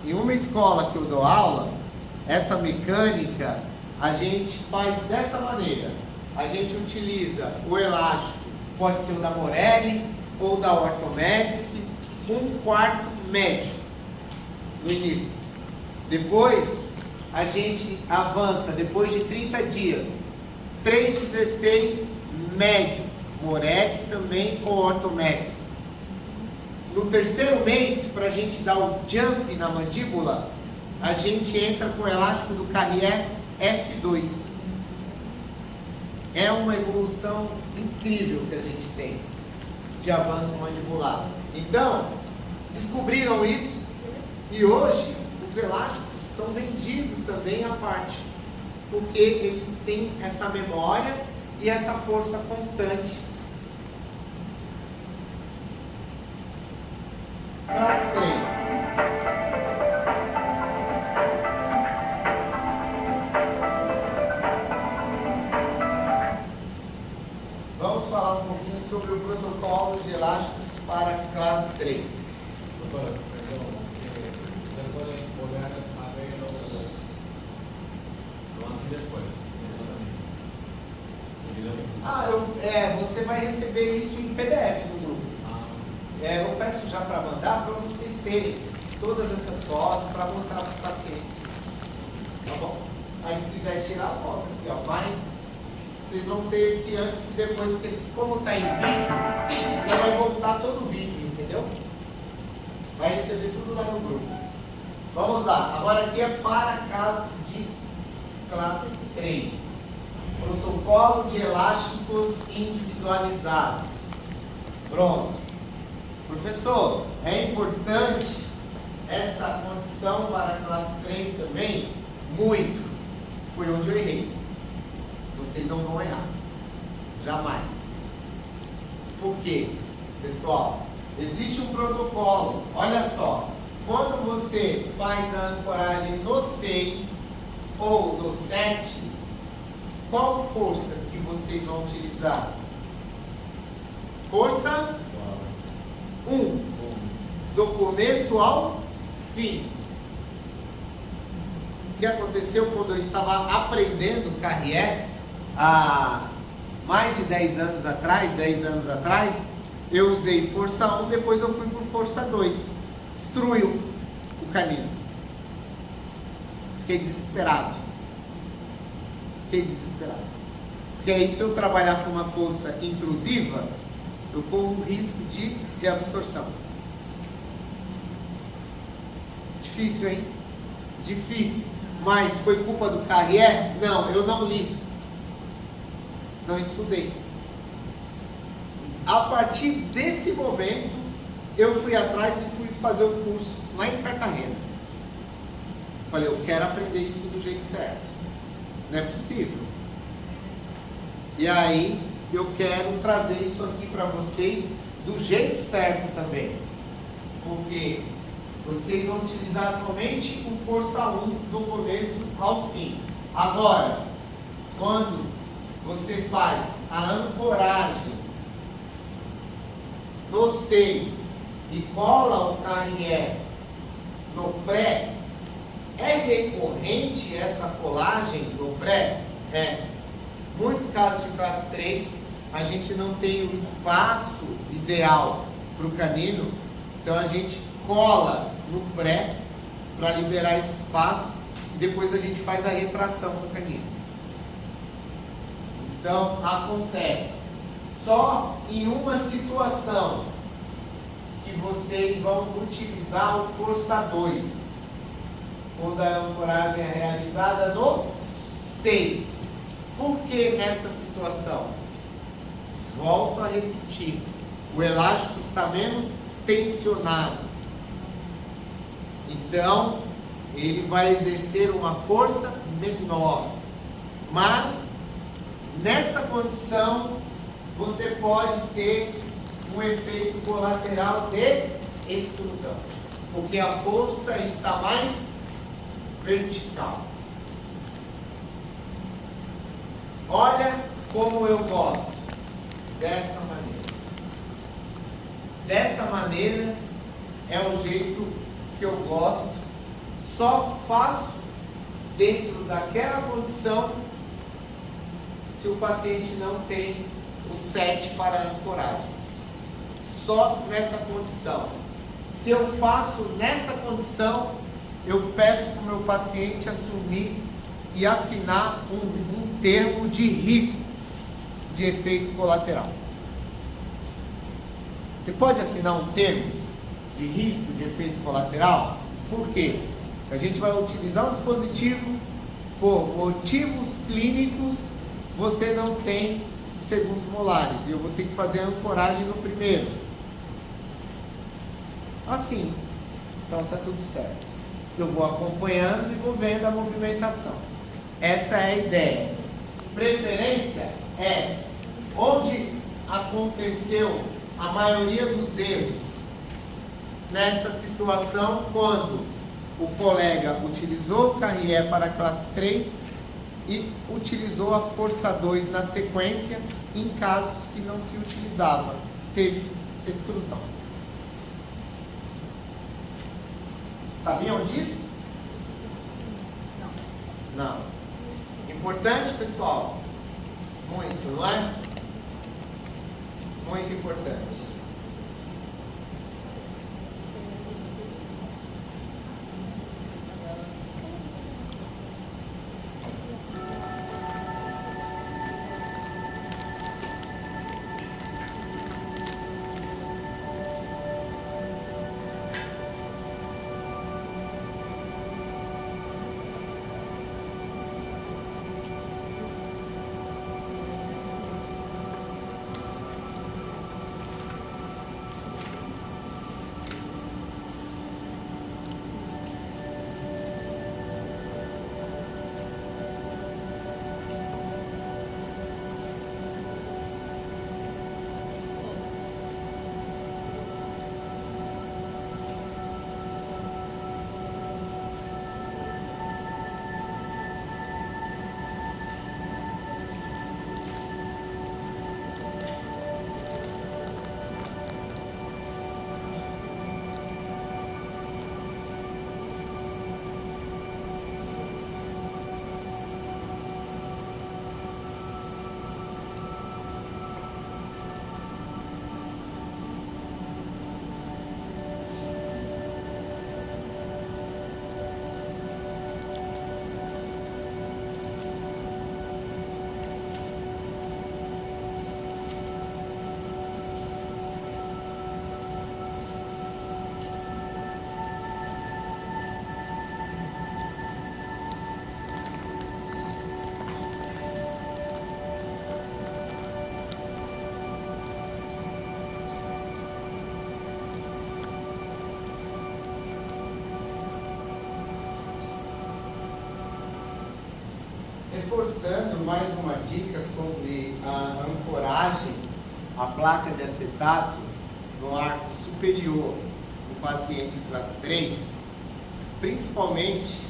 em uma escola que eu dou aula, essa mecânica a gente faz dessa maneira. A gente utiliza o elástico, pode ser o da Morelli ou da Ortometric, 1/4 médio no início. Depois a gente avança, depois de 30 dias, 3/16 médio, Morelli também ou Ortometric. No terceiro mês, para a gente dar o jump na mandíbula, a gente entra com o elástico do Carrier F2. É uma evolução incrível que a gente tem de avanço mandibular. Então, descobriram isso e hoje os elásticos são vendidos também à parte, porque eles têm essa memória e essa força constante. Classe 3. terem todas essas fotos para mostrar para os pacientes. Tá bom? Aí se quiser tirar, volta aqui, ó. Mas vocês vão ter esse antes e depois, porque como está em vídeo, você vai voltar todo o vídeo, entendeu? Vai receber tudo lá no grupo. Vamos lá. Agora aqui é para casos de classe 3. Protocolo de elásticos individualizados. Pronto. Professor, é importante essa condição para a classe 3 também? Muito. Foi onde eu errei. Vocês não vão errar. Jamais. Por quê? Pessoal, existe um protocolo. Olha só. Quando você faz a ancoragem no 6 ou no 7, qual força que vocês vão utilizar? Força 1. Do começo ao fim. O que aconteceu quando eu estava aprendendo Carrier há mais de 10 anos atrás, eu usei força 1, depois eu fui por força 2. Destruiu o canino. Fiquei desesperado. Porque aí, se eu trabalhar com uma força intrusiva, eu corro o risco de reabsorção. Difícil, hein? Difícil. Mas foi culpa do Carrier? Não, eu não li. Não estudei. A partir desse momento, eu fui atrás e fui fazer um curso lá em Cartagena. Falei, eu quero aprender isso do jeito certo. Não é possível. E aí, eu quero trazer isso aqui para vocês do jeito certo também. Porque vocês vão utilizar somente o força 1 do começo ao fim. Agora, quando você faz a ancoragem no 6 e cola o Carrier no pré, é recorrente essa colagem no pré? É. Muitos casos de classe 3, a gente não tem o espaço ideal para o canino, então a gente cola no pré para liberar esse espaço e depois a gente faz a retração do canino. Então acontece só em uma situação que vocês vão utilizar o força 2, quando a ancoragem é realizada no 6. Por que nessa situação? Volto a repetir, o elástico está menos tensionado, então ele vai exercer uma força menor, mas nessa condição você pode ter um efeito colateral de extrusão, porque a força está mais vertical. Olha como eu gosto dessa maneira. Dessa maneira é o jeito que eu gosto. Só faço dentro daquela condição se o paciente não tem o 7 para a ancoragem. Só nessa condição. Se eu faço nessa condição, eu peço para o meu paciente assumir e assinar um termo de risco de efeito colateral. Você pode assinar um termo de risco de efeito colateral? Por quê? A gente vai utilizar um dispositivo, por motivos clínicos, você não tem segundos molares, e eu vou ter que fazer a ancoragem no primeiro. Assim, então está tudo certo. Eu vou acompanhando e vou vendo a movimentação. Essa é a ideia. Preferência é onde aconteceu a maioria dos erros. Nessa situação, quando o colega utilizou o Carrier para a classe 3 e utilizou a força 2 na sequência, em casos que não se utilizava, teve extrusão. Sabiam disso? Não. Importante, pessoal? Muito, não é? Muito importante. reforçando mais uma dica sobre a ancoragem, a placa de acetato no arco superior do pacientes classe 3, principalmente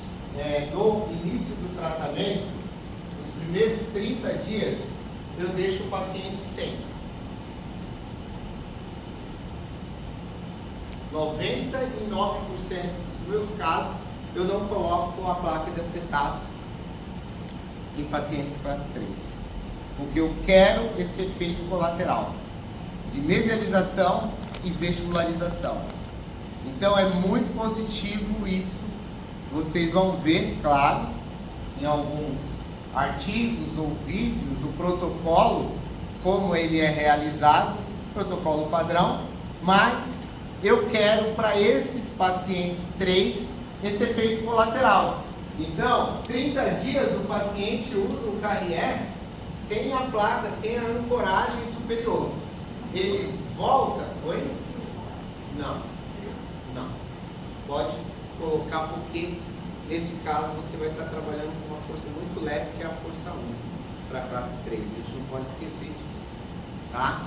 no início do tratamento, nos primeiros 30 dias, eu deixo o paciente sem. 99% dos meus casos, eu não coloco a placa de acetato em pacientes classe 3, porque eu quero esse efeito colateral de mesialização e vestibularização. Então é muito positivo isso. Vocês vão ver, claro, em alguns artigos ou vídeos, o protocolo, como ele é realizado, protocolo padrão, mas eu quero para esses pacientes 3 esse efeito colateral. Então, 30 dias o paciente usa o Carrier sem a placa, sem a ancoragem superior. Ele volta, oi? Não. Pode colocar, porque nesse caso você vai estar trabalhando com uma força muito leve, que é a força 1 para a classe 3. A gente não pode esquecer disso, tá?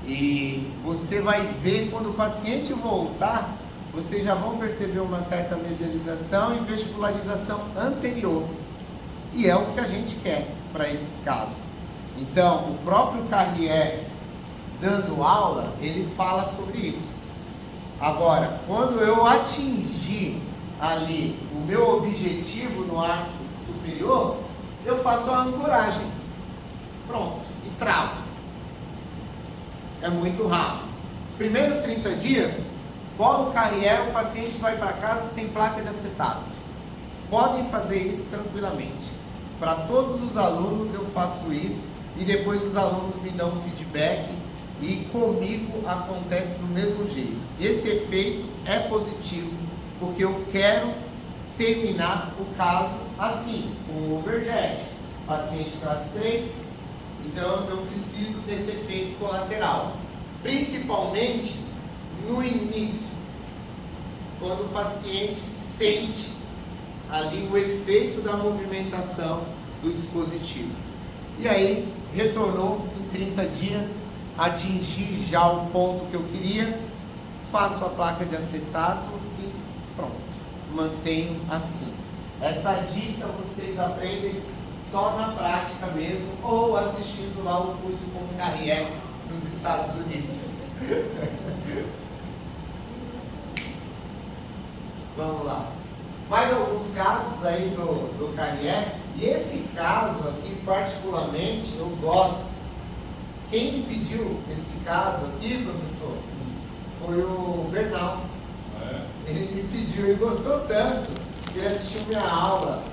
E você vai ver quando o paciente voltar, vocês já vão perceber uma certa mesialização e vestibularização anterior. E é o que a gente quer para esses casos. Então, o próprio Carrier, dando aula, ele fala sobre isso. Agora, quando eu atingir ali o meu objetivo no arco superior, eu faço a ancoragem. Pronto, e travo. É muito rápido. Os primeiros 30 dias, colo o Carrier, o paciente vai para casa sem placa de acetato. Podem fazer isso tranquilamente. Para todos os alunos eu faço isso e depois os alunos me dão um feedback e comigo acontece do mesmo jeito. Esse efeito é positivo porque eu quero terminar o caso assim, com overjet, paciente classe 3, então eu preciso desse efeito colateral, principalmente no início, quando o paciente sente ali o efeito da movimentação do dispositivo. E aí, retornou em 30 dias, atingi já o ponto que eu queria, faço a placa de acetato e pronto, mantenho assim. Essa dica vocês aprendem só na prática mesmo, ou assistindo lá o curso com Carrier nos Estados Unidos. Vamos lá. Mais alguns casos aí do Carrier, e esse caso aqui particularmente eu gosto. Quem me pediu esse caso aqui, professor, foi o Bernal. Ele me pediu e gostou tanto que ele assistiu minha aula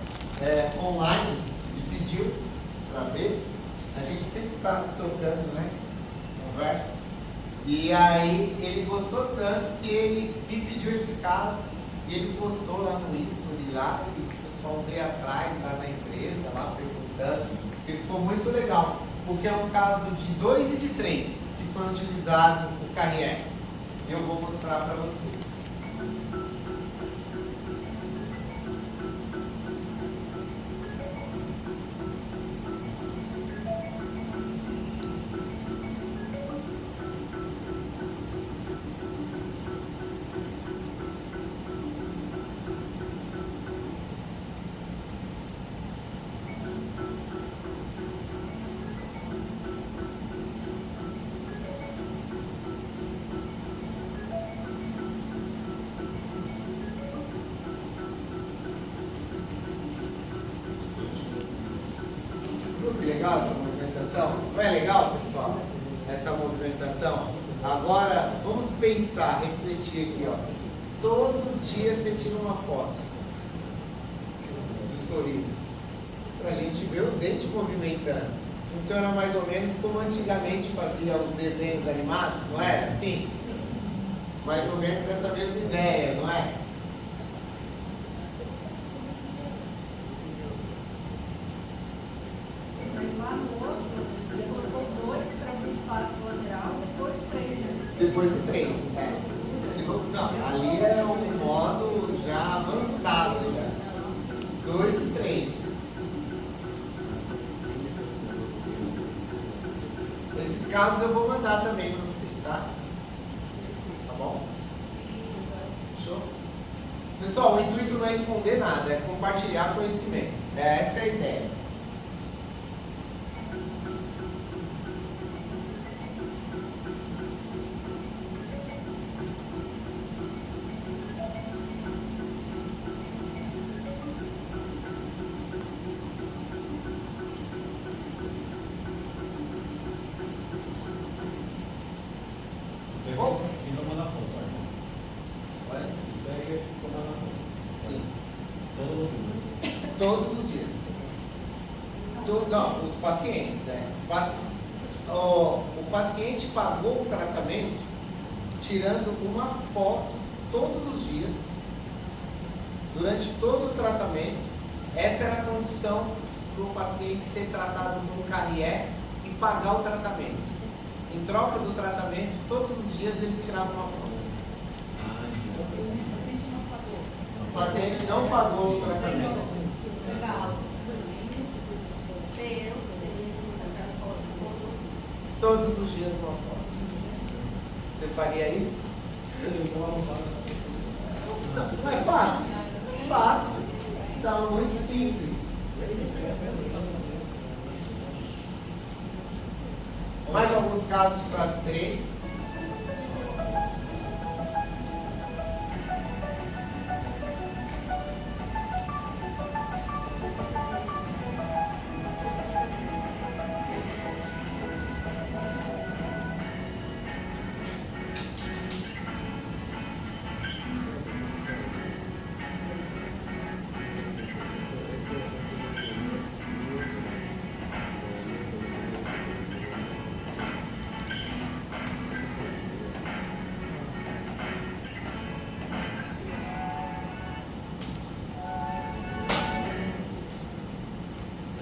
online e pediu para ver. A gente sempre está trocando, né? Conversa. E aí ele gostou tanto que ele me pediu esse caso e ele postou lá no history lá e o pessoal veio atrás lá na empresa, lá perguntando, porque ficou muito legal. Porque é um caso de 2 e de 3 que foi utilizado o Carrier. Eu vou mostrar para vocês. Legal essa movimentação? Não é legal, pessoal? Essa movimentação? Agora, vamos pensar, refletir aqui, ó. Todo dia você tira uma foto do sorriso, pra gente ver o dente movimentando. Funciona mais ou menos como antigamente fazia os desenhos animados, não é? Assim? Mais ou menos essa mesma ideia, não é? Depois o 3. Não, ali é um modo já avançado. Já. 2 e 3. casos eu vou mandar também para vocês, tá? Tá bom? Show? Pessoal, o intuito não é esconder nada, é compartilhar conhecimento. Essa é a ideia. Pegou? E não manda foto, né? Olha. Pega e toma na foto. Sim. Todo mundo. Todos os dias. Não, os pacientes, né? O paciente pagou o tratamento tirando uma foto todos os dias, durante todo o tratamento. Essa era a condição para o paciente ser tratado por um carrier e pagar o tratamento. Em troca do tratamento, todos os dias ele tirava uma foto. O paciente não pagou o tratamento. Todos os dias uma foto. Você faria isso? Não é fácil? Fácil. Então, muito simples. Mais alguns casos para as 3.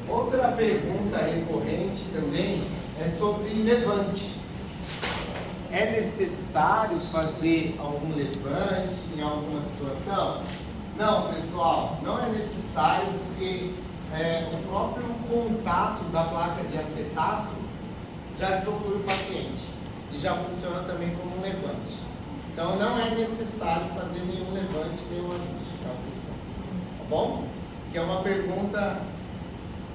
Outra pergunta recorrente também é sobre levante. É necessário fazer algum levante em alguma situação? Não, pessoal, não é necessário, porque o próprio contato da placa de acetato já desoblui o paciente e já funciona também como um levante. Então não é necessário fazer nenhum levante, nenhum ajuste, tá bom? Que é uma pergunta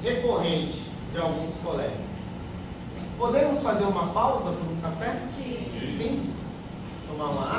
recorrente de alguns colegas. Podemos fazer uma pausa para um café? Sim. Tomar uma